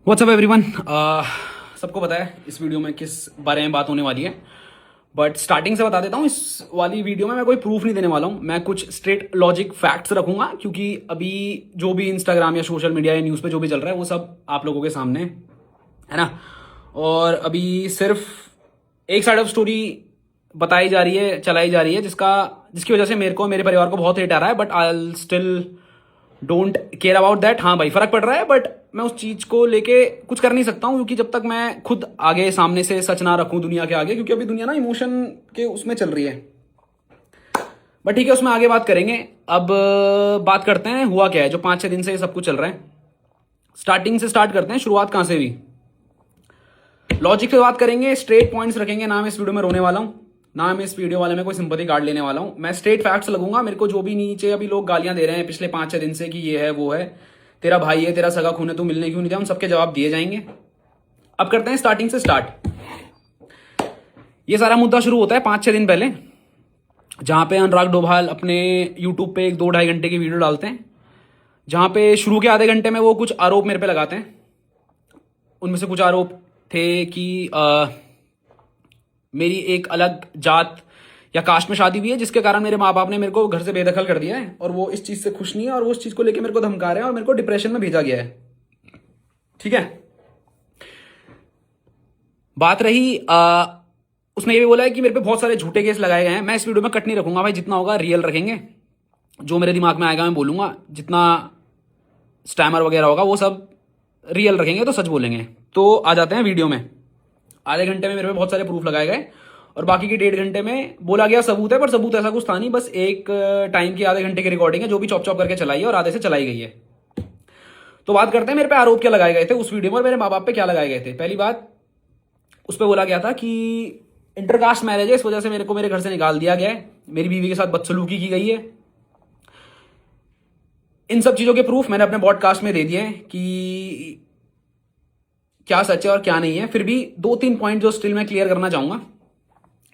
WhatsApp everyone. सबको पता है इस वीडियो में किस बारे में बात होने वाली है, बट स्टार्टिंग से बता देता हूँ। इस वाली वीडियो में मैं कोई प्रूफ नहीं देने वाला हूँ, मैं कुछ स्ट्रेट लॉजिक फैक्ट्स रखूंगा, क्योंकि अभी जो भी इंस्टाग्राम या सोशल मीडिया या न्यूज़ पे जो भी चल रहा है वो सब आप लोगों के सामने है ना। और अभी सिर्फ एक साइड ऑफ स्टोरी बताई जा रही है, चलाई जा रही है, जिसकी वजह से मेरे को मेरे परिवार को बहुत हेट आ रहा है, but I still don't care about that. हाँ भाई, फर्क पड़ रहा है, बट मैं उस चीज को लेके कुछ कर नहीं सकता हूँ, क्योंकि जब तक मैं खुद आगे सामने से सच ना रखूं दुनिया के आगे, क्योंकि अभी दुनिया ना इमोशन के उसमें चल रही है। बट ठीक है, उसमें आगे बात करेंगे। अब बात करते हैं हुआ क्या है जो 5-6 दिन से ये सब कुछ चल रहा है। स्टार्टिंग से स्टार्ट करते हैं, शुरुआत कहां से हुई। लॉजिक पे बात करेंगे, स्ट्रेट पॉइंट्स रखेंगे, ना मैं इस वीडियो में रोने वाला हूं, ना मैं इस वीडियो वाले में कोई सिंपैथी कार्ड लेने वाला हूं। मैं स्ट्रेट फैक्ट्स लगूंगा। मेरे को जो भी नीचे अभी लोग गालियां दे रहे हैं पिछले 5-6 दिन से कि ये है वो है, तेरा भाई है, तेरा सगा खून है, तू मिलने क्यों नहीं जाए, उन सबके जवाब दिए जाएंगे। अब करते हैं स्टार्टिंग से स्टार्ट। ये सारा मुद्दा शुरू होता है 5-6 दिन पहले, जहां पे अनुराग डोभाल अपने यूट्यूब पे 1-2-2.5 घंटे की वीडियो डालते हैं, जहां पे शुरू के आधे घंटे में वो कुछ आरोप मेरे पे लगाते हैं। उनमें से कुछ आरोप थे कि मेरी एक अलग जात या कास्ट में शादी हुई है, जिसके कारण मेरे माँ बाप ने मेरे को घर से बेदखल कर दिया है, और वो इस चीज से खुश नहीं है, और वो उस चीज को लेकर मेरे को धमका रहे हैं, और मेरे को डिप्रेशन में भेजा गया है। ठीक है। बात रही उसने ये भी बोला है कि मेरे पे बहुत सारे झूठे केस लगाए गए हैं। मैं इस वीडियो में कट नहीं रखूंगा भाई, जितना होगा रियल रखेंगे। जो मेरे दिमाग में आएगा मैं बोलूंगा, जितना स्टैमर वगैरह होगा वो सब रियल रखेंगे, तो सच बोलेंगे। तो आ जाते हैं वीडियो में। आधे घंटे में मेरे पे बहुत सारे प्रूफ लगाए गए, और बाकी की 1.5 घंटे में बोला गया सबूत है, पर सबूत ऐसा कुछ था नहीं, बस एक टाइम की आधे घंटे की रिकॉर्डिंग है जो भी चॉप चॉप करके चलाई है, और आधे से चलाई गई है। तो बात करते हैं मेरे पे आरोप क्या लगाए गए थे उस वीडियो में, और मेरे माँ बाप पे क्या लगाए गए थे। पहली बात, उस पर बोला गया था कि इंटरकास्ट मैरिज है, इस वजह से मेरे को मेरे घर से निकाल दिया गया है, मेरी बीवी के साथ बदसलूकी की गई है। इन सब चीजों के प्रूफ मैंने अपने पॉडकास्ट में दे दिए हैं कि क्या सच है और क्या नहीं है। फिर भी 2-3 पॉइंट जो स्टिल मैं क्लियर करना चाहूंगा,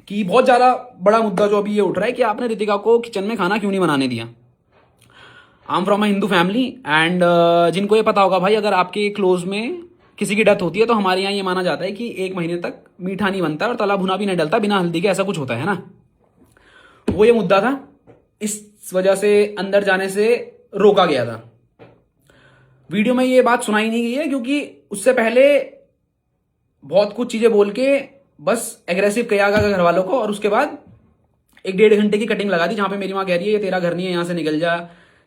कि बहुत ज्यादा बड़ा मुद्दा जो अभी ये उठ रहा है कि आपने रितिका को किचन में खाना क्यों नहीं बनाने दिया। I am from a Hindu family, and जिनको ये पता होगा भाई, अगर आपके क्लोज में किसी की डेथ होती है तो हमारे यहाँ ये माना जाता है कि 1 महीने तक मीठा नहीं बनता और तला भुना भी नहीं डलता बिना हल्दी के, ऐसा कुछ होता है ना। वो ये मुद्दा था, इस वजह से अंदर जाने से रोका गया था। वीडियो में ये बात सुनाई नहीं गई है, क्योंकि उससे पहले बहुत कुछ चीजें बोल के बस एग्रेसिव किया गया घर वालों को, और उसके बाद 1-1.5 घंटे की कटिंग लगा दी, जहां पे मेरी माँ कह रही है ये तेरा घर नहीं है, यहां से निकल जा,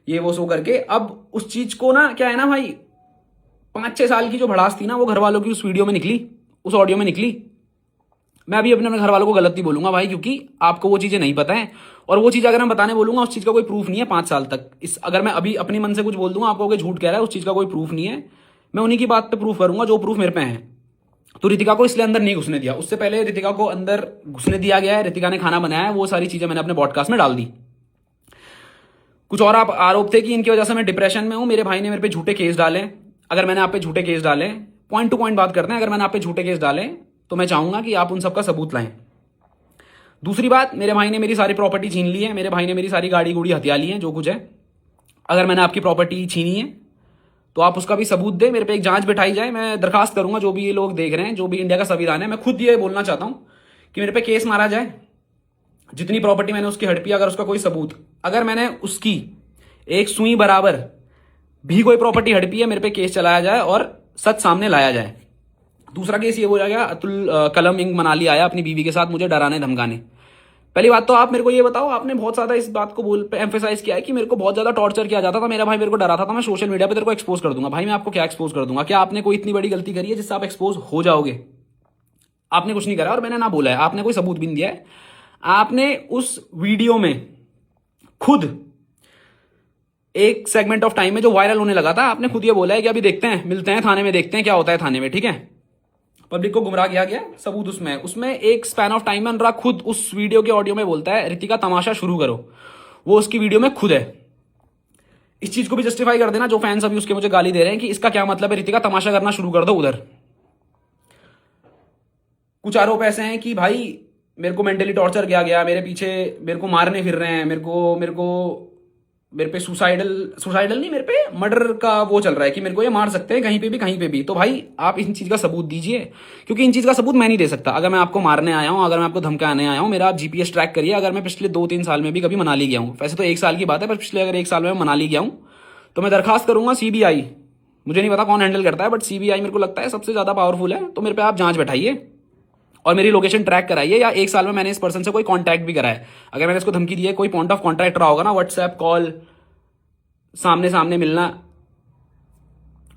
ये वो सो करके। अब उस चीज को ना, क्या है ना भाई, 5-6 साल की जो भड़ास थी ना, वो घर वालों की उस वीडियो में निकली, उस ऑडियो में निकली। मैं अभी अपने घर वालों को गलत नहीं बोलूंगा भाई, क्योंकि आपको वो चीजें नहीं पता है, और वो चीज अगर मैं बताने बोलूंगा उस चीज का कोई प्रूफ नहीं है 5 साल तक। अगर मैं अभी अपनी मन से कुछ बोल दूंगा, आपको झूठ कह रहा है, उस चीज का कोई प्रूफ नहीं है। मैं उन्हीं की बात पे प्रूफ करूंगा जो प्रूफ मेरे पे है। तो रितिका को इसलिए अंदर नहीं घुसने दिया, उससे पहले रितिका को अंदर घुसने दिया गया है, रितिका ने खाना बनाया है, वो सारी चीजें मैंने अपने पॉडकास्ट में डाल दी। कुछ और आप आरोप थे कि इनकी वजह से मैं डिप्रेशन में हूं, मेरे भाई ने मेरे पे झूठे केस डाले। अगर मैंने आप पे झूठे केस डाले, पॉइंट टू पॉइंट बात करते हैं, अगर मैंने आप पे झूठे केस डाले तो मैं चाहूंगा कि आप उन सबका सबूत लाएं। दूसरी बात, मेरे भाई ने मेरी सारी प्रॉपर्टी छीन ली है, मेरे भाई ने मेरी सारी गाड़ी गुड़ी हथिया ली है, जो कुछ है। अगर मैंने आपकी प्रॉपर्टी छीनी है तो आप उसका भी सबूत दे, मेरे पे एक जांच बिठाई जाए। मैं दरखास्त करूंगा, जो भी ये लोग देख रहे हैं, जो भी इंडिया का संविधान है, मैं खुद ये बोलना चाहता हूं कि मेरे पे केस मारा जाए। जितनी प्रॉपर्टी मैंने उसकी हड़पी, अगर उसका कोई सबूत, अगर मैंने उसकी एक सुई बराबर भी कोई प्रॉपर्टी हड़पी है, मेरे पे केस चलाया जाए और सच सामने लाया जाए। दूसरा केस ये बोला गया, अतुल कलम इंग मनाली आया अपनी बीवी के साथ मुझे डराने धमकाने। पहली बात तो आप मेरे को ये बताओ, आपने बहुत ज्यादा इस बात को एम्फेसाइज किया है कि मेरे को बहुत ज्यादा टॉर्चर किया जाता था, मेरा भाई मेरे को डराता था, मैं सोशल मीडिया पे तेरे को एक्सपोज कर दूंगा। भाई मैं आपको क्या एक्सपोज कर दूंगा? क्या आपने कोई इतनी बड़ी गलती करी है जिससे आप एक्सपोज हो जाओगे? आपने कुछ नहीं करा, और मैंने ना बोला है, आपने कोई सबूत भी नहीं दिया है। आपने उस वीडियो में खुद एक सेगमेंट ऑफ टाइम में जो वायरल होने लगा था, आपने खुद ये बोला है कि अभी देखते हैं, मिलते हैं थाने में, देखते हैं क्या होता है थाने में। ठीक है, पब्लिक को गुमराह किया गया, सबूत उसमें एक स्पैन ऑफ टाइम में अनुराग खुद उस वीडियो के ऑडियो में बोलता है रितिका तमाशा शुरू करो, वो उसकी वीडियो में खुद है। इस चीज को भी जस्टिफाई कर देना, जो फैंस अभी उसके मुझे गाली दे रहे हैं कि इसका क्या मतलब है, रितिका तमाशा करना शुरू कर दो उधर। कुछ आरोप ऐसे हैं कि भाई मेरे को मेंटली टॉर्चर किया गया, मेरे पीछे मेरे को मारने फिर रहे हैं, मेरे को मेरे पे सुसाइडल नहीं, मेरे पे मर्डर का वो चल रहा है कि मेरे को ये मार सकते हैं कहीं पे भी। तो भाई आप इन चीज़ का सबूत दीजिए, क्योंकि इन चीज़ का सबूत मैं नहीं दे सकता। अगर मैं आपको मारने आया हूँ, अगर मैं आपको धमकाने आया हूँ, मेरा आप जीपीएस ट्रैक करिए। अगर मैं पिछले 2-3 साल में भी कभी मनाली गया हूँ, वैसे तो 1 साल की बात है, पर पिछले अगर 1 साल में मैं मनाली गया हूँ तो मैं दरखास्त करूंगा सीबीआई, मुझे नहीं पता कौन हैंडल करता है, बट सीबीआई मेरे को लगता है सबसे ज़्यादा पावरफुल है। तो मेरे पे आप जांच बैठाइए और मेरी लोकेशन ट्रैक कराइए, या 1 साल में मैंने इस पर्सन से कोई कांटेक्ट भी करा है, अगर मैंने इसको धमकी दी है, कोई पॉइंट ऑफ कॉन्टैक्ट रहा होगा ना, व्हाट्सएप कॉल, सामने सामने मिलना,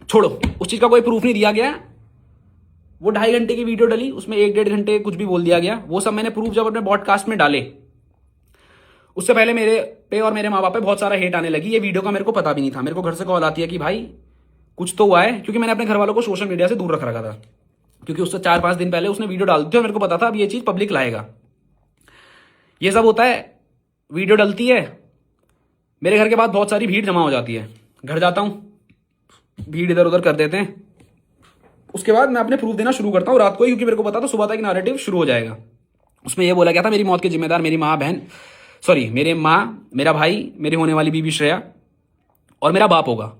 छोड़ो, उस चीज का कोई प्रूफ नहीं दिया गया। वो 2.5 घंटे की वीडियो डली, उसमें 1-1.5 घंटे कुछ भी बोल दिया गया, वो सब मैंने प्रूफ जब अपने पॉडकास्ट में डाले, उससे पहले मेरे पे और मेरे माँ बाप पे बहुत सारा हेट आने लगी। ये वीडियो का मेरे को पता भी नहीं था, मेरे को घर से कॉल आती है कि भाई कुछ तो हुआ है, क्योंकि मैंने अपने घर वालों को सोशल मीडिया से दूर रख रखा था, क्योंकि उससे 4-5 दिन पहले उसने वीडियो डाल दी थी और मेरे को पता था अब ये चीज पब्लिक लाएगा। ये सब होता है, वीडियो डलती है, मेरे घर के बाद बहुत सारी भीड़ जमा हो जाती है, घर जाता हूँ, भीड़ इधर उधर कर देते हैं, उसके बाद मैं अपने प्रूफ देना शुरू करता हूँ रात को ही, क्योंकि मेरे को पता था सुबह तक नैरेटिव शुरू हो जाएगा। उसमें यह बोला गया था मेरी मौत के जिम्मेदार मेरी मेरे माँ, मेरा भाई, मेरी होने वाली बीबी श्रेया और मेरा बाप होगा।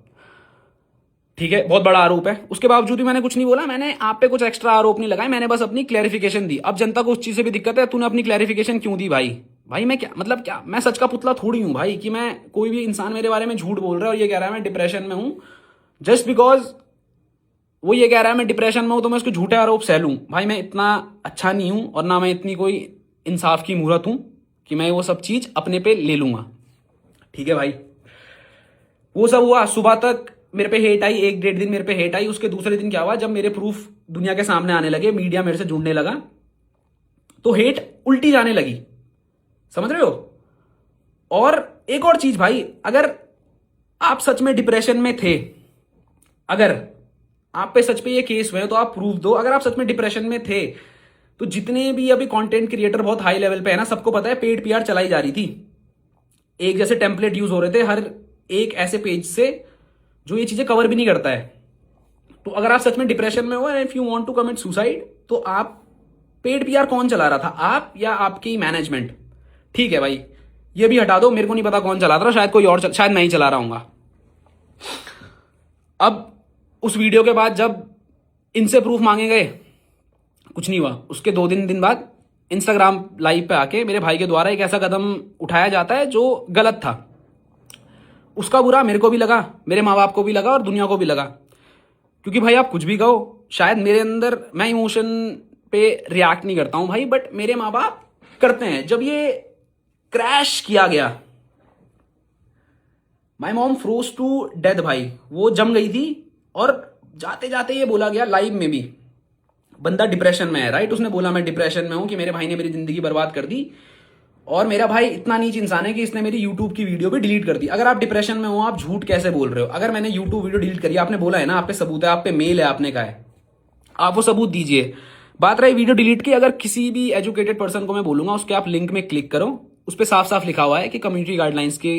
ठीक है, बहुत बड़ा आरोप है, उसके बावजूद भी मैंने कुछ नहीं बोला, मैंने आप पे कुछ एक्स्ट्रा आरोप नहीं लगाए, मैंने बस अपनी क्लैरिफिकेशन दी। अब जनता को उस चीज से भी दिक्कत है, तूने अपनी क्लैरिफिकेशन क्यों दी भाई मैं क्या मतलब, क्या मैं सच का पुतला थोड़ी हूं भाई कि मैं, कोई भी इंसान मेरे बारे में झूठ बोल रहा है और ये कह रहा है मैं डिप्रेशन में हूं, जस्ट बिकॉज वो ये कह रहा है मैं डिप्रेशन में हूं तो मैं उसको झूठे आरोप सह लूं। भाई मैं इतना अच्छा नहीं हूं और ना मैं इतनी कोई इंसाफ की मूरत हूं कि मैं वो सब चीज अपने पे ले लूंगा। ठीक है भाई, वो सब हुआ, सुबह तक मेरे पे हेट आई, 1-1.5 दिन मेरे पे हेट आई। उसके दूसरे दिन क्या हुआ, जब मेरे प्रूफ दुनिया के सामने आने लगे, मीडिया मेरे से जुड़ने लगा, तो हेट उल्टी जाने लगी, समझ रहे हो। और एक और चीज भाई, अगर आप सच में डिप्रेशन में थे, अगर आप पे सच पे ये केस हुए तो आप प्रूफ दो। अगर आप सच में डिप्रेशन में थे तो जितने भी अभी कंटेंट क्रिएटर बहुत हाई लेवल पे है ना, सबको पता है पेड पीआर चलाई जा रही थी, एक जैसे टेम्पलेट यूज हो रहे थे हर एक ऐसे पेज से जो ये चीजें कवर भी नहीं करता है। तो अगर आप सच में डिप्रेशन में हो, if you want to commit suicide, तो आप पेड पीआर कौन चला रहा था, आप या आपकी मैनेजमेंट? ठीक है भाई, ये भी हटा दो, मेरे को नहीं पता कौन चला रहा था, शायद कोई और शायद मैं ही चला रहा हूंगा। अब उस वीडियो के बाद जब इनसे प्रूफ मांगे गए, कुछ नहीं हुआ। उसके 2 दिन बाद इंस्टाग्राम लाइव पे आके मेरे भाई के द्वारा एक ऐसा कदम उठाया जाता है जो गलत था। उसका बुरा मेरे को भी लगा, मेरे माँ बाप को भी लगा और दुनिया को भी लगा, क्योंकि भाई आप कुछ भी कहो, शायद मेरे अंदर, मैं इमोशन पे रिएक्ट नहीं करता हूं भाई, बट मेरे माँ बाप करते हैं। जब ये क्रैश किया गया, my mom froze to death भाई, वो जम गई थी। और जाते जाते ये बोला गया लाइव में भी, बंदा डिप्रेशन में है, राइट, उसने बोला मैं डिप्रेशन में हूं, कि मेरे भाई ने मेरी जिंदगी बर्बाद कर दी, और मेरा भाई इतना नीच इंसान है कि इसने मेरी यूट्यूब की वीडियो भी डिलीट कर दी। अगर आप डिप्रेशन में हो, आप झूठ कैसे बोल रहे हो? अगर मैंने यूट्यूब वीडियो डिलीट करी, आपने बोला है ना, आप पे सबूत है, आप पे मेल है, आपने कहा है, आप वो सबूत दीजिए। बात रही वीडियो डिलीट की, अगर किसी भी एजुकेटेड पर्सन को मैं बोलूंगा उसके आप लिंक में क्लिक करो, उस पर साफ साफ लिखा हुआ है कि कम्युनिटी गाइडलाइंस की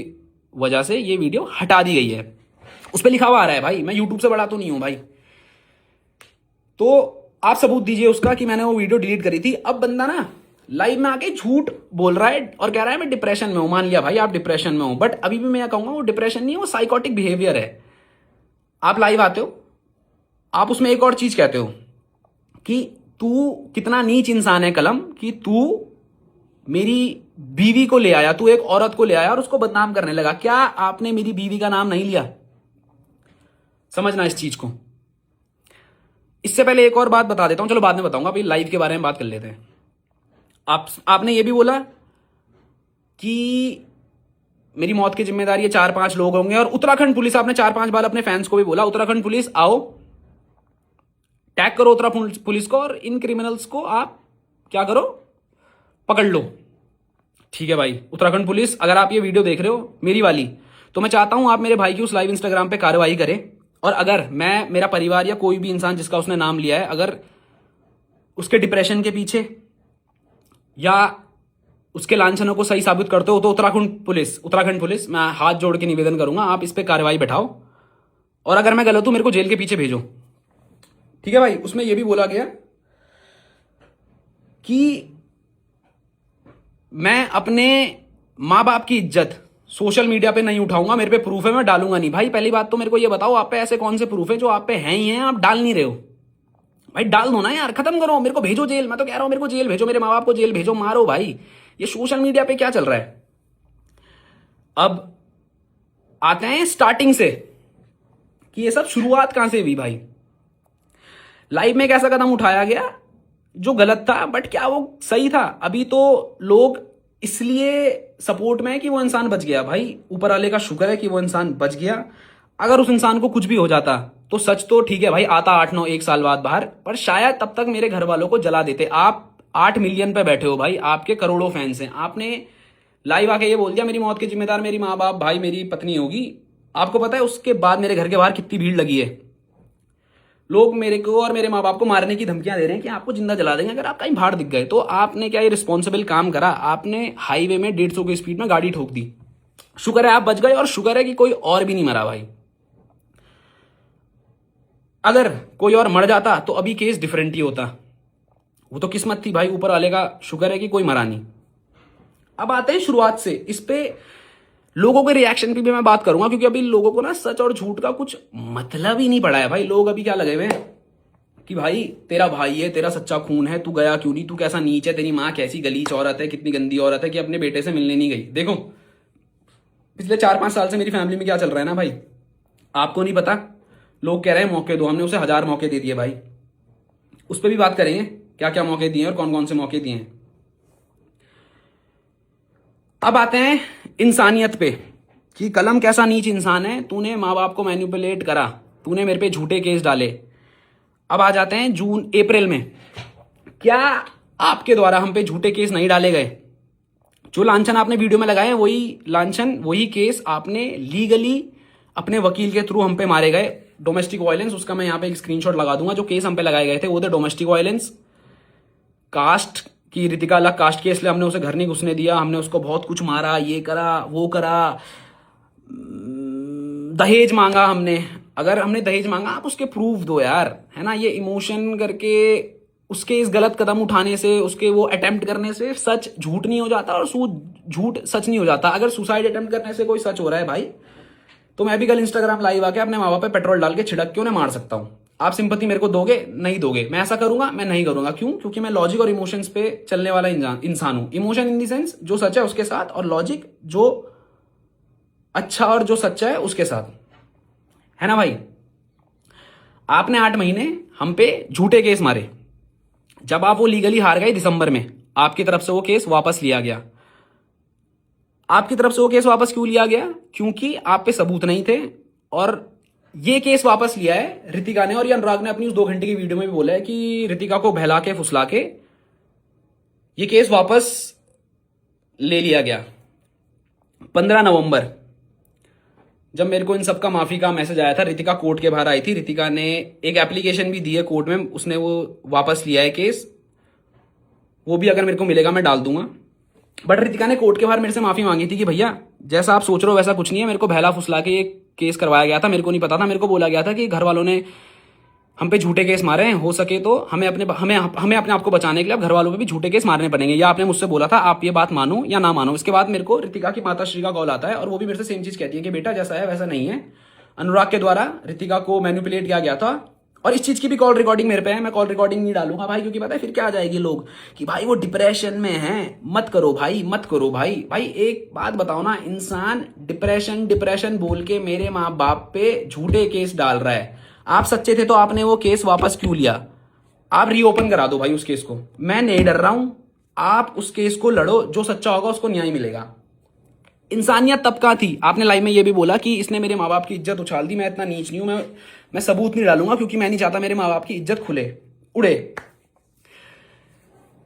वजह से ये वीडियो हटा दी गई है, उस पर लिखा हुआ आ रहा है भाई, मैं यूट्यूब से बड़ा तो नहीं हूं भाई। तो आप सबूत दीजिए उसका कि मैंने वो वीडियो डिलीट करी थी। अब बंदा ना लाइव में आके झूठ बोल रहा है और कह रहा है मैं डिप्रेशन में हूं। मान लिया भाई आप डिप्रेशन में हो, बट अभी भी मैं कहूंगा वो डिप्रेशन नहीं है, वो साइकोटिक बिहेवियर है। आप लाइव आते हो, आप उसमें एक और चीज कहते हो कि तू कितना नीच इंसान है कलम, कि तू मेरी बीवी को ले आया, तू एक औरत को ले आया और उसको बदनाम करने लगा। क्या आपने मेरी बीवी का नाम नहीं लिया? समझना इस चीज को। इससे पहले एक और बात बता देता हूं, चलो बाद में बताऊंगा, अभी लाइव के बारे में बात कर लेते हैं। आपने ये भी बोला कि मेरी मौत की जिम्मेदारी ये 4-5 लोग होंगे, और उत्तराखंड पुलिस, आपने 4-5 बार अपने फैंस को भी बोला उत्तराखंड पुलिस आओ, टैग करो उत्तराखंड पुलिस को, और इन क्रिमिनल्स को आप क्या करो, पकड़ लो। ठीक है भाई, उत्तराखंड पुलिस, अगर आप ये वीडियो देख रहे हो मेरी वाली, तो मैं चाहता हूं आप मेरे भाई की उस लाइव इंस्टाग्राम पे कार्रवाई करें, और अगर मैं, मेरा परिवार या कोई भी इंसान जिसका उसने नाम लिया है, अगर उसके डिप्रेशन के पीछे या उसके लांछनों को सही साबित करते हो, तो उत्तराखंड पुलिस, मैं हाथ जोड़ के निवेदन करूंगा आप इस पे कार्रवाई बैठाओ, और अगर मैं गलत हूं मेरे को जेल के पीछे भेजो। ठीक है भाई, उसमें यह भी बोला गया कि मैं अपने माँ बाप की इज्जत, सोशल मीडिया पे नहीं उठाऊंगा, मेरे पे प्रूफ है, मैं डालूंगा नहीं। भाई पहली बात तो मेरे को ये बताओ, आप पे ऐसे कौन से प्रूफ है जो आप पे हैं ही हैं, आप डाल नहीं रहे हो? भाई डाल दो ना यार, खत्म करो, मेरे को भेजो जेल। मैं तो कह रहा हूं मेरे को जेल भेजो, मेरे माँ बाप को जेल भेजो, मारो भाई। ये सोशल मीडिया पे क्या चल रहा है? अब आते हैं स्टार्टिंग से कि ये सब शुरुआत कहां से हुई भाई। लाइव में एक ऐसा कदम उठाया गया जो गलत था, बट क्या वो सही था? अभी तो लोग इसलिए सपोर्ट में है कि वो इंसान बच गया। भाई ऊपर वाले का शुक्र है कि वो इंसान बच गया। अगर उस इंसान को कुछ भी हो जाता तो सच तो ठीक है भाई, आता 8-9 1 साल बाद बाहर, पर शायद तब तक मेरे घर वालों को जला देते। आप 8 मिलियन पे बैठे हो भाई, आपके करोड़ों फैंस हैं, आपने लाइव आके ये बोल दिया मेरी मौत के जिम्मेदार मेरी माँ बाप भाई मेरी पत्नी होगी। आपको पता है उसके बाद मेरे घर के बाहर कितनी भीड़ लगी है? लोग मेरे को और मेरे माँ बाप को मारने की धमकियां दे रहे हैं कि आपको जिंदा जला देंगे अगर आप कहीं बाहर दिख गए। तो आपने क्या ये रिस्पॉन्सिबल काम करा? आपने हाईवे में 150 की स्पीड में गाड़ी ठोक दी। शुक्र है आप बच गए, और शुक्र है कि कोई और भी नहीं मरा भाई। अगर कोई और मर जाता तो अभी केस डिफरेंट ही होता। वो तो किस्मत थी भाई, ऊपर वाले का शुक्र है कि कोई मरा नहीं। अब आते हैं शुरुआत से, इस पे लोगों के रिएक्शन की भी मैं बात करूंगा, क्योंकि अभी लोगों को ना सच और झूठ का कुछ मतलब ही नहीं पड़ा है भाई। लोग अभी क्या लगे हुए हैं कि भाई तेरा भाई है, तेरा सच्चा खून है, तू गया क्यों नहीं, तू कैसा नीच है, तेरी माँ कैसी गलीच औरत है, कितनी गंदी औरत है कि अपने बेटे से मिलने नहीं गई। देखो पिछले 4-5 साल से मेरी फैमिली में क्या चल रहा है ना भाई, आपको नहीं पता। लोग कह रहे हैं मौके दो, हमने उसे 1000 मौके दे दिए भाई। उस पर भी बात करेंगे क्या क्या मौके दिए और कौन कौन से मौके दिए हैं। अब आते हैं इंसानियत पे कि कलम कैसा नीच इंसान है, तूने माँ बाप को मैनिपुलेट करा, तूने मेरे पे झूठे केस डाले। अब आ जाते हैं अप्रैल में, क्या आपके द्वारा हम पे झूठे केस नहीं डाले गए? जो लांछन आपने वीडियो में लगाए वही लांछन वही केस आपने लीगली अपने वकील के थ्रू हम पे मारे गए। डोमेस्टिक वायलेंस, उसका मैं यहाँ पे एक स्क्रीनशॉट लगा दूंगा। जो केस हम पे लगाए गए थे वो थे डोमेस्टिक वायलेंस, कास्ट की रितिका अलग कास्ट के, इसलिए हमने उसे घर नहीं घुसने दिया, हमने उसको बहुत कुछ मारा, ये करा वो करा, दहेज मांगा हमने। अगर हमने दहेज मांगा आप उसके प्रूफ दो यार, है ना। ये इमोशन करके उसके इस गलत कदम उठाने से, उसके वो अटेम्प्ट करने से सच झूठ नहीं हो जाता और झूठ सच नहीं हो जाता। अगर सुसाइड अटेम्प्ट करने से कोई सच हो रहा है भाई, तो मैं भी कल इंस्टाग्राम लाइव आके अपने माँ बाप पे पेट्रोल डाल के छिड़क के उन्हें मार सकता हूं। आप सिंपैथी मेरे को दोगे? नहीं दोगे। मैं ऐसा करूंगा? मैं नहीं करूंगा। क्यों? क्योंकि मैं लॉजिक और इमोशंस पे चलने वाला इंसान हूं। इमोशन इन दी सेंस जो सच है उसके साथ, और लॉजिक जो अच्छा और जो सच्चा है उसके साथ, है ना भाई। आपने 8 महीने हम पे झूठे केस मारे। जब आप वो लीगली हार गए दिसंबर में, आपकी तरफ से वो केस वापस लिया गया। आपकी तरफ से वो केस वापस क्यों लिया गया? क्योंकि आप पे सबूत नहीं थे। और ये केस वापस लिया है रितिका ने, और ये अनुराग ने अपनी उस 2 घंटे की वीडियो में भी बोला है कि रितिका को बहला के फुसला के ये केस वापस ले लिया गया। 15 नवंबर जब मेरे को इन सब का माफी का मैसेज आया था, रितिका कोर्ट के बाहर आई थी। रितिका ने एक एप्लीकेशन भी दी है कोर्ट में, उसने वो वापस लिया है केस। वो भी अगर मेरे को मिलेगा मैं डाल दूंगा। बट रितिका ने कोर्ट के बाहर मेरे से माफी मांगी थी कि भैया जैसा आप सोच रहे हो वैसा कुछ नहीं है, मेरे को बहला फुसला के एक केस करवाया गया था, मेरे को नहीं पता था। मेरे को बोला गया था कि घर वालों ने हम पे झूठे केस मारे हैं, हो सके तो हमें अपने आप को बचाने के लिए अब घर वालों पे भी झूठे केस मारने पड़ेंगे। या आपने मुझसे बोला था, आप ये बात मानो या ना मानो। इसके बाद मेरे को रितिका की माता श्री का कॉल आता है, और वो भी मेरे से सेम चीज कहती है कि बेटा जैसा है वैसा नहीं है, अनुराग के द्वारा रितिका को मैनिपुलेट किया गया था। और इस चीज की भी कॉल रिकॉर्डिंग मेरे पे है। मैं कॉल रिकॉर्डिंग नहीं डालूंगा भाई, क्योंकि पता है फिर क्या आ जाएगी लोग कि भाई वो डिप्रेशन में है। मत करो भाई, मत करो भाई। भाई एक बात बताओ ना, इंसान डिप्रेशन बोल के मेरे माँ बाप पे झूठे केस डाल रहा है। आप सच्चे थे तो आपने वो केस वापस क्यों लिया? आप रीओपन करा दो भाई उस केस को। मैं नहीं डर रहा हूं, आप उस केस को लड़ो, जो सच्चा होगा उसको न्याय मिलेगा। इंसानियत तब कहां थी? आपने लाइव में ये भी बोला कि इसने मेरे माँ बाप की इज्जत उछाल दी। मैं इतना नीच नहीं हूं, मैं सबूत नहीं डालूंगा, क्योंकि मैं नहीं चाहता मेरे माँ बाप की इज्जत उड़े।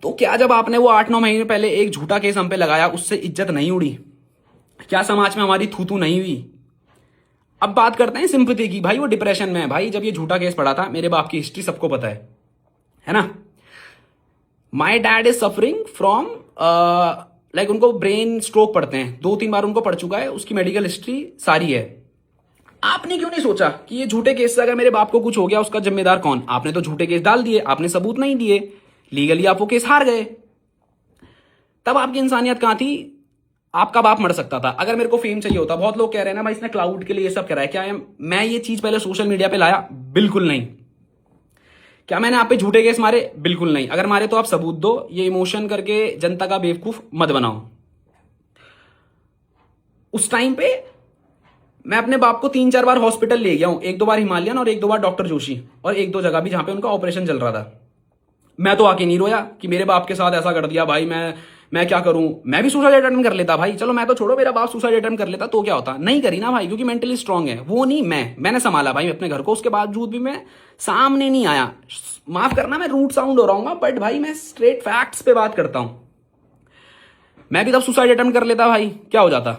तो क्या जब आपने वो 8-9 महीने पहले एक झूठा केस हम पे लगाया, उससे इज्जत नहीं उड़ी? क्या समाज में हमारी थू नहीं हुई? अब बात करते हैं सिंपैथी की। भाई वो डिप्रेशन में है भाई। जब ये झूठा केस पड़ा था, मेरे बाप की हिस्ट्री सबको पता है ना। My dad is suffering from like उनको ब्रेन स्ट्रोक पड़ते हैं, 2-3 बार उनको पड़ चुका है, उसकी मेडिकल हिस्ट्री सारी है। आपने क्यों नहीं सोचा कि ये झूठे केस से अगर मेरे बाप को कुछ हो गया उसका जिम्मेदार कौन? आपने तो झूठे केस डाल दिए, आपने सबूत नहीं दिए, लीगली आप वो केस हार गए। तब आपकी इंसानियत कहां थी? आपका बाप मर सकता था अगर मेरे को फेम चाहिए होता। बहुत लोग कह रहे हैं ना भाई इसने क्लाउड के लिए ये सब करा है, क्या है? मैं ये चीज पहले सोशल मीडिया पे लाया? बिल्कुल नहीं। क्या मैंने आप पे झूठे केस मारे? बिल्कुल नहीं। अगर मारे तो आप सबूत दो, ये इमोशन करके जनता का बेवकूफ मत बनाओ। उस टाइम पे मैं अपने बाप को 3-4 बार हॉस्पिटल ले गया हूं, 1-2 बार हिमालयन और 1-2 बार डॉक्टर जोशी, और 1-2 जगह भी जहां पे उनका ऑपरेशन चल रहा था। मैं तो आके नहीं रोया कि मेरे बाप के साथ ऐसा कर दिया भाई, मैं क्या करूं? मैं भी सुसाइड अटेम्प्ट कर लेता भाई। चलो मैं तो छोड़ो, मेरा बाप सुसाइड अटेम्प्ट कर लेता तो क्या होता? नहीं करी ना भाई, क्योंकि मेंटली स्ट्रांग है वो। नहीं, मैंने संभाला भाई अपने घर को, उसके बावजूद भी मैं सामने नहीं आया। माफ करना मैं रूट साउंड हो रहा हूँ, बट भाई मैं स्ट्रेट फैक्ट्स पे बात करता हूं। मैं भी तब सुसाइड अटेम्प्ट कर लेता भाई, क्या हो जाता?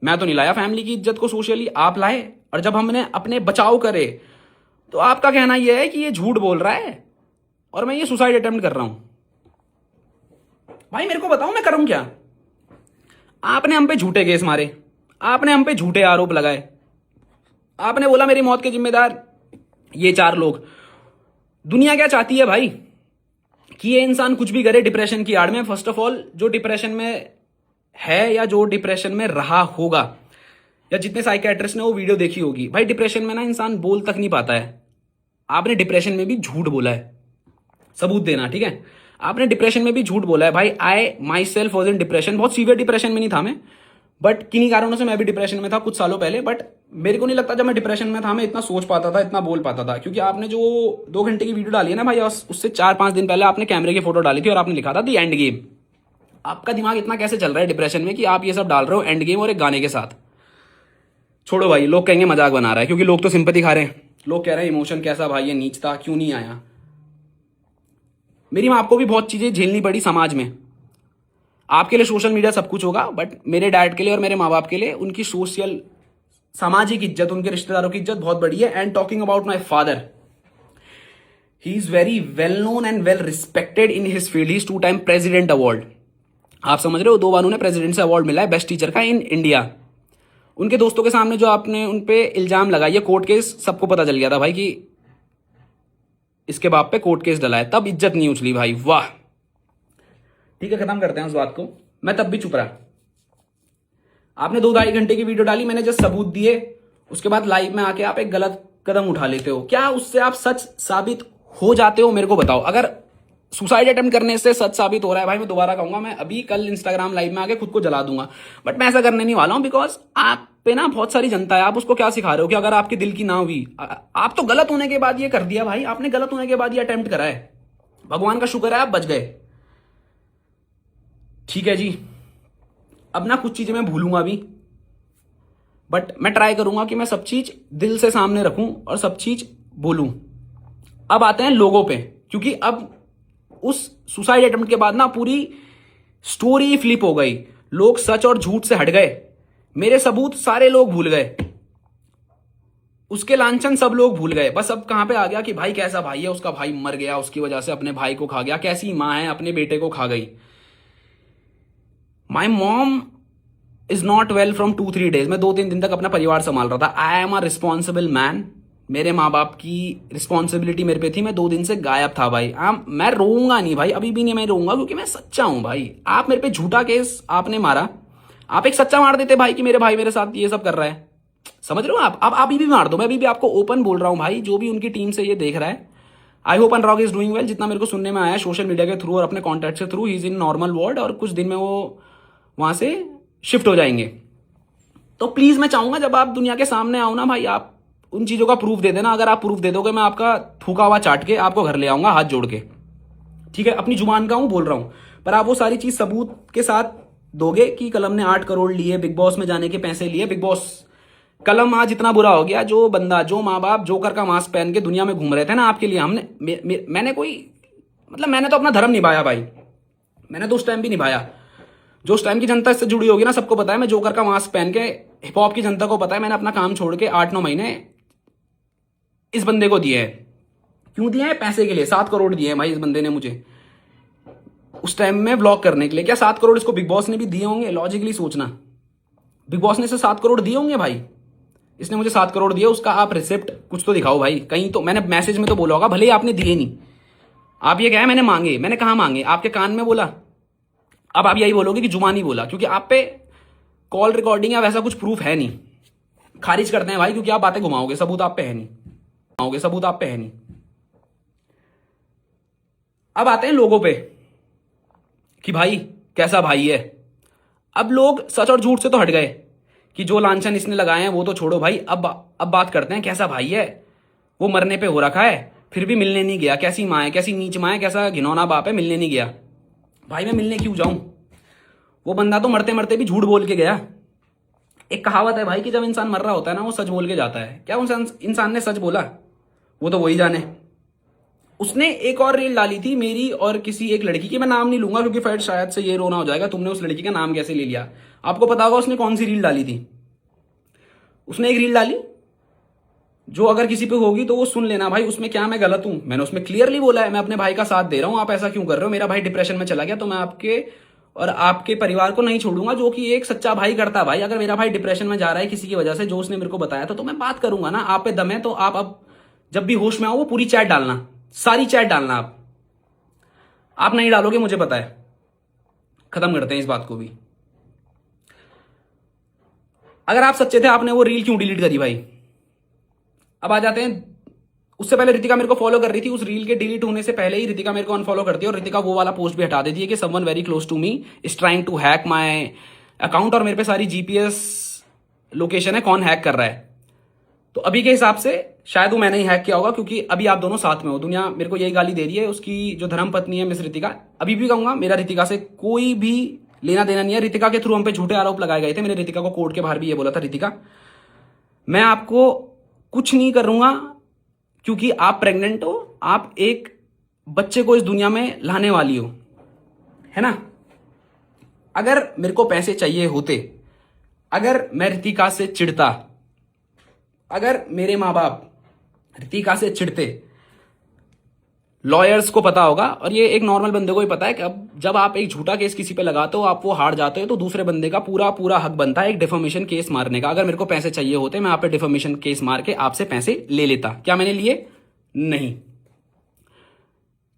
मैं तो नहीं लाया फैमिली की इज्जत को सोशली, आप लाए। और जब हमने अपने बचाव करे तो आपका कहना यह है कि ये झूठ बोल रहा है और मैं ये सुसाइड अटेम्प्ट कर रहा हूं। भाई मेरे को बताओ मैं करूं क्या? आपने हम पे झूठे केस मारे, आपने हम पे झूठे आरोप लगाए, आपने बोला मेरी मौत के जिम्मेदार ये 4 लोग। दुनिया क्या चाहती है भाई? कि ये इंसान कुछ भी करे डिप्रेशन की आड़ में। फर्स्ट ऑफ ऑल, जो डिप्रेशन में है या जो डिप्रेशन में रहा होगा, या जितने साइकियाट्रिस्ट ने वो वीडियो देखी होगी, भाई डिप्रेशन में ना इंसान बोल तक नहीं पाता है। आपने डिप्रेशन में भी झूठ बोला है, सबूत देना, ठीक है? आपने डिप्रेशन में भी झूठ बोला है भाई। I myself was in depression, बहुत सीवियर डिप्रेशन में नहीं था मैं, बट किन्हीं कारणों से मैं भी डिप्रेशन में था कुछ सालों पहले। बट मेरे को नहीं लगता जब मैं डिप्रेशन में था मैं इतना सोच पाता था, इतना बोल पाता था। क्योंकि आपने जो 2 घंटे की वीडियो डाली है ना भाई, उससे 4-5 दिन पहले आपने कैमरे की फोटो डाली थी और आपने लिखा था दी एंड गेम। आपका दिमाग इतना कैसे चल रहा है डिप्रेशन में कि आप ये सब डाल रहे हो एंड गेम और एक गाने के साथ? छोड़ो भाई, लोग कहेंगे मजाक बना रहा है, क्योंकि लोग तो सिंपैथी खा रहे हैं। लोग कह रहे हैं इमोशन कैसा भाई, ये नीच था, क्यों नहीं आया? मेरी माँ को भी बहुत चीजें झेलनी पड़ी समाज में। आपके लिए सोशल मीडिया सब कुछ होगा, बट मेरे डैड के लिए और मेरे माँ बाप के लिए उनकी सोशल सामाजिक इज्जत, उनके रिश्तेदारों की इज्जत बहुत बड़ी है। And talking about my father, he is very well known and well respected in his field. He is 2 time president award. आप समझ रहे हो, 2 बार उन्हें प्रेसिडेंट से अवार्ड मिला है बेस्ट टीचर का इन इंडिया। उनके दोस्तों के सामने जो आपने उन पे इल्जाम लगाया, कोर्ट केस सबको पता चल गया था भाई कि इसके बाप पे कोर्ट केस डला है, तब इज्जत नहीं उछली भाई। वाह, ठीक है, खत्म करते हैं उस बात को। मैं तब भी चुप रहा। आपने 2-2.5 घंटे की वीडियो डाली, मैंने जस्ट सबूत दिए, उसके बाद लाइव में आके आप एक गलत कदम उठा लेते हो। क्या उससे आप सच साबित हो जाते हो? मेरे को बताओ। अगर सुसाइड अटेम्प्ट करने से सच साबित हो रहा है भाई, मैं दोबारा कहूंगा, मैं अभी कल इंस्टाग्राम लाइव में आके खुद को जला दूंगा। बट मैं ऐसा करने नहीं वाला हूं, बिकॉज आप पे ना बहुत सारी जनता है। आप उसको क्या सिखा रहे हो कि अगर आपके दिल की ना हुई? आप तो गलत होने के बाद ये कर दिया भाई, आपने गलत होने के बाद ये अटेम्प्ट करा है। भगवान का शुक्र है आप बच गए। ठीक है जी, अब ना कुछ चीजें मैं भूलूंगा भी, बट मैं ट्राई करूंगा कि मैं सब चीज दिल से सामने रखूं और सब चीज बोलूं। अब आते हैं लोगों पे, क्योंकि अब उस सुसाइड अटेम्प्ट के बाद ना पूरी स्टोरी फ्लिप हो गई। लोग सच और झूठ से हट गए, मेरे सबूत सारे लोग भूल गए, उसके लांछन सब लोग भूल गए। बस अब कहां पे आ गया कि भाई कैसा भाई है, उसका भाई मर गया, उसकी वजह से अपने भाई को खा गया, कैसी मां है अपने बेटे को खा गई। My mom is not well from 2-3 days. मैं 2-3 दिन तक अपना परिवार संभाल रहा था। I am a responsible man. मेरे माँ बाप की रिस्पॉन्सिबिलिटी मेरे पे थी। मैं 2 दिन से गायब था भाई। मैं रोऊंगा नहीं भाई, अभी भी नहीं मैं रोऊंगा, क्योंकि मैं सच्चा हूं भाई। आप मेरे पे झूठा केस आपने मारा, आप एक सच्चा मार देते भाई कि मेरे भाई मेरे साथ ये सब कर रहा है। समझ रहे हो आप? अब अभी भी मार दो, मैं अभी भी आपको ओपन बोल रहा हूं भाई। जो भी उनकी टीम से ये देख रहा है, I hope Anurag is doing well. जितना मेरे को सुनने में आया सोशल मीडिया के थ्रू और अपने कॉन्टैक्ट के through, he is in normal ward और कुछ दिन में वो वहां से शिफ्ट हो जाएंगे। तो प्लीज मैं चाहूंगा जब आप दुनिया के सामने आओ ना भाई, आप उन चीजों का प्रूफ दे देना। अगर आप प्रूफ दे दोगे, मैं आपका थूका हुआ चाट के आपको घर ले आऊंगा हाथ जोड़ के। ठीक है, अपनी जुबान का हूं, बोल रहा हूं, पर आप वो सारी चीज सबूत के साथ दोगे कि कलम ने 8 करोड़ लिए, बिग बॉस में जाने के पैसे लिए। बिग बॉस कलम आज इतना बुरा हो गया, जो बंदा, जो माँ बाप जोकर का मास्क पहन के दुनिया में घूम रहे थे ना आपके लिए, मैंने कोई मतलब मैंने तो अपना धर्म निभाया भाई। मैंने तो उस टाइम भी निभाया। जो उस टाइम की जनता इससे जुड़ी होगी ना, सबको पता है। मैं जोकर का मास्क पहन के, हिप हॉप की जनता को पता है, मैंने अपना काम छोड़ के 8-9 महीने इस बंदे को दिए हैं। क्यों दिए हैं? पैसे के लिए। 7 करोड़ दिए हैं भाई इस बंदे ने मुझे उस टाइम में व्लॉग करने के लिए। क्या 7 करोड़ इसको बिग बॉस ने भी दिए होंगे? लॉजिकली सोचना, बिग बॉस ने इसे 7 करोड़ दिए होंगे भाई। इसने मुझे 7 करोड़ दिए, उसका आप रिसिप्ट कुछ तो दिखाओ भाई। कहीं तो मैंने मैसेज में तो बोला होगा, भले ही आपने दिए नहीं। आप ये क्या है मैंने मांगे? मैंने कहा मांगे? आपके कान में बोला? अब आप यही बोलोगे कि जुबानी बोला, क्योंकि आप पे कॉल रिकॉर्डिंग या वैसा कुछ प्रूफ है नहीं। खारिज करते हैं भाई, क्योंकि आप बातें घुमाओगे, सबूत आप पे है नहीं, घुमाओगे सबूत आप पे है नहीं। अब आते हैं लोगों पे कि भाई कैसा भाई है। अब लोग सच और झूठ से तो हट गए कि जो लांछन इसने लगाए हैं वो तो छोड़ो भाई, अब बात करते हैं कैसा भाई है। वो मरने पे हो रखा है, फिर भी मिलने नहीं गया। कैसी माँ है, कैसी नीच माँ है, कैसा घिनौना बाप है, मिलने नहीं गया। भाई मैं मिलने क्यों जाऊं? वो बंदा तो मरते मरते भी झूठ बोल के गया। एक कहावत है भाई कि जब इंसान मर रहा होता है ना, वो सच बोल के जाता है। क्या उस इंसान ने सच बोला? वो तो वही जाने। उसने एक और रील डाली थी मेरी और किसी एक लड़की की, मैं नाम नहीं लूंगा क्योंकि फिर शायद से ये रोना हो जाएगा, तुमने उस लड़की का नाम कैसे ले लिया। आपको पता होगा उसने कौन सी रील डाली थी? उसने एक रील डाली जो अगर किसी पे होगी तो वो सुन लेना भाई। उसमें क्या मैं गलत हूं? मैंने उसमें क्लियरली बोला है मैं अपने भाई का साथ दे रहा हूं, आप ऐसा क्यों कर रहे हो? मेरा भाई डिप्रेशन में चला गया तो मैं आपके और आपके परिवार को नहीं छोड़ूंगा, जो कि एक सच्चा भाई करता। भाई अगर मेरा भाई डिप्रेशन में जा रहा है किसी की वजह से, जो उसने मेरे को बताया था, तो मैं बात करूंगा ना। आप पे दम है तो आप अब जब भी होश में आओ वो पूरी चैट डालना, सारी चैट डालना। आप नहीं डालोगे मुझे पता है। खत्म करते हैं इस बात को भी। अगर आप सच्चे थे, आपने वो रील क्यों डिलीट करी भाई? अब आ जाते हैं, उससे पहले रितिका मेरे को फॉलो कर रही थी। उस रील के डिलीट होने से पहले ही रितिका मेरे को अनफॉलो करती है, और रितिका वो वाला पोस्ट भी हटा देती है कि someone very close to me is trying to hack my account, और मेरे पे सारी जीपीएस लोकेशन है कौन हैक कर रहा है। तो अभी के हिसाब से शायद वो मैंने ही हैक किया होगा, क्योंकि अभी आप दोनों साथ में हो। दुनिया मेरे को यही गाली दे रही है, उसकी जो धर्म पत्नी है मिस रितिका। अभी भी कहूंगा मेरा रितिका से कोई भी लेना देना नहीं है। रितिका के थ्रू हम पे झूठे आरोप लगाए गए थे। मैंने रितिका को कोर्ट के बाहर भी ये बोला था, रितिका मैं आपको कुछ नहीं करूंगा क्योंकि आप प्रेग्नेंट हो, आप एक बच्चे को इस दुनिया में लाने वाली हो, है ना। अगर मेरे को पैसे चाहिए होते, अगर मैं रितिका से चिढ़ता, अगर मेरे माँ बाप रितिका से चिढ़ते, लॉयर्स को पता होगा और ये एक नॉर्मल बंदे को ही पता है कि अब जब आप एक झूठा केस किसी पे लगाते हो, आप वो हार जाते हो, तो दूसरे बंदे का पूरा पूरा हक बनता है एक डिफॉर्मेशन केस मारने का। अगर मेरे को पैसे चाहिए होते, मैं आप पे डिफॉर्मेशन केस मार के आपसे पैसे ले लेता। क्या मैंने लिए? नहीं।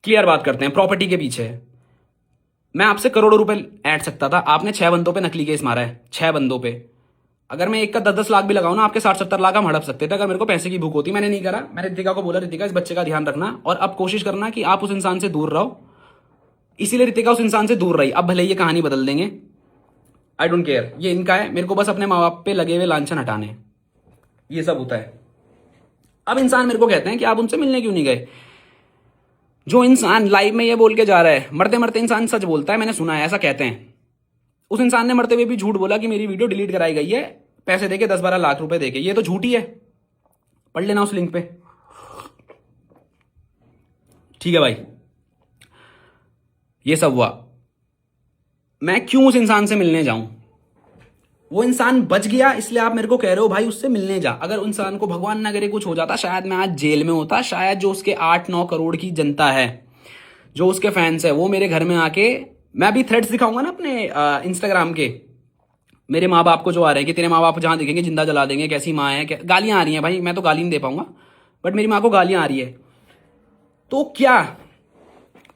क्लियर बात करते हैं। प्रॉपर्टी के पीछे मैं आपसे करोड़ों रुपए ऐड सकता था। आपने 6 बंदों पे नकली केस मारा है, 6 बंदों पे। अगर मैं एक का 10-10 लाख भी लगाऊं ना, आपके 60-70 लाख हम हड़प सकते थे अगर मेरे को पैसे की भूख होती। मैंने नहीं करा। मैंने रितिका को बोला, रितिका इस बच्चे का ध्यान रखना और अब कोशिश करना कि आप उस इंसान से दूर रहो। इसीलिए रितिका उस इंसान से दूर रही। अब भले ये कहानी बदल देंगे, आई डोंट केयर, ये इनका है। मेरे को बस अपने माँ बाप पे लगे हुए लांछन हटाने, ये सब होता है। अब इंसान मेरे को कहते हैं कि आप उनसे मिलने क्यों नहीं गए। जो इंसान लाइव में ये बोल के जा रहा है, मरते मरते इंसान सच बोलता है, मैंने सुना है, ऐसा कहते हैं। उस इंसान ने मरते हुए भी झूठ बोला कि मेरी वीडियो डिलीट कराई गई है पैसे देके, 10-12 लाख रुपए देके। ये तो झूठी है, पढ़ लेना उस लिंक पे। ठीक है भाई, ये सब हुआ। मैं क्यों उस इंसान से मिलने जाऊं? वो इंसान बच गया, इसलिए आप मेरे को कह रहे हो भाई उससे मिलने जा। अगर इंसान को भगवान ना करे कुछ हो जाता, शायद मैं आज जेल में होता। शायद जो उसके 8-9 करोड़ की जनता है, जो उसके फैंस है, वो मेरे घर में आके, मैं अभी थ्रेड्स दिखाऊंगा ना अपने इंस्टाग्राम के, मेरे माँ बाप को जो आ रहे हैं कि तेरे माँ बाप जहां दिखेंगे जिंदा जला देंगे, कैसी माँ है, गालियां आ रही हैं भाई। मैं तो गाली नहीं दे पाऊंगा, बट मेरी माँ को गालियां आ रही है। तो क्या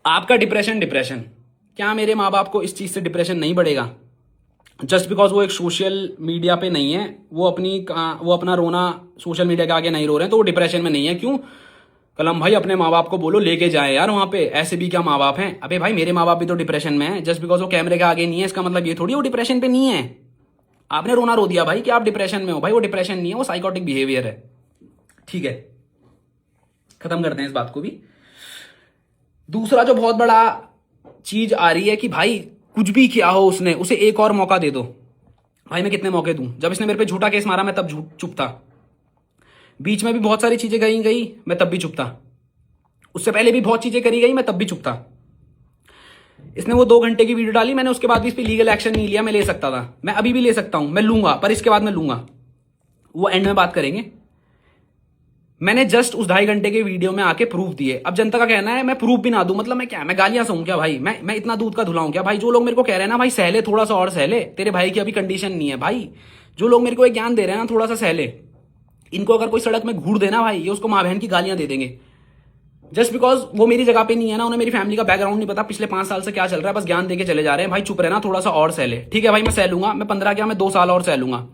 आपका डिप्रेशन क्या मेरे माँ बाप को इस चीज से डिप्रेशन नहीं बढ़ेगा? जस्ट बिकॉज वो एक सोशल मीडिया पे नहीं है, वो अपना रोना सोशल मीडिया के आगे नहीं रो रहे हैं, तो वो डिप्रेशन में नहीं है। क्यों? कलम भाई अपने माँ बाप को बोलो लेके जाए यार वहां पे। ऐसे भी क्या माँ बाप हैं? अबे भाई मेरे माँ बाप भी तो डिप्रेशन में है। जस्ट बिकॉज वो कैमरे के आगे नहीं है, इसका मतलब ये थोड़ी वो डिप्रेशन पे नहीं है। आपने रोना रो दिया भाई कि आप डिप्रेशन में हो। भाई वो डिप्रेशन नहीं है, वो साइकोटिक बिहेवियर है। ठीक है, खत्म करते हैं इस बात को भी। दूसरा जो बहुत बड़ा चीज आ रही है कि भाई कुछ भी किया हो उसने, उसे एक और मौका दे दो। भाई मैं कितने मौके दूं? जब इसने मेरे पे झूठा केस मारा मैं तब चुप था। बीच में भी बहुत सारी चीजें गई मैं तब भी चुप था। उससे पहले भी बहुत चीजें करी गई, मैं तब भी चुप था। इसने वो 2 घंटे की वीडियो डाली, मैंने उसके बाद भी इस पर लीगल एक्शन नहीं लिया। मैं ले सकता था, मैं अभी भी ले सकता हूं, मैं लूंगा, पर इसके बाद मैं लूंगा, वो एंड में बात करेंगे। मैंने जस्ट उस 2.5 घंटे के वीडियो में आके प्रूफ दिए। अब जनता का कहना है मैं प्रूफ भी ना दूं, मतलब मैं क्या, मैं गालियां सहूं क्या भाई? मैं इतना दूध का धुलाऊं क्या भाई? जो लोग मेरे को कह रहे हैं ना भाई सहले, थोड़ा सा और सहले, तेरे भाई की अभी कंडीशन नहीं है भाई। जो लोग मेरे को एक ज्ञान दे रहे हैं ना, थोड़ा सा सहले, इनको अगर कोई सड़क में घूर देना भाई, ये उसको माँ बहन की गालियां दे देंगे। जस्ट बिकॉज वो मेरी जगह पे नहीं है ना, उन्हें मेरी फैमिली का बैकग्राउंड नहीं पता, पिछले 5 साल से क्या चल रहा है, बस ज्ञान देके चले जा रहे हैं। भाई चुप रहना, थोड़ा सा और सह ले। ठीक है भाई, मैं सह लूंगा, मैं 15 क्या, मैं 2 साल और सह लूंगा।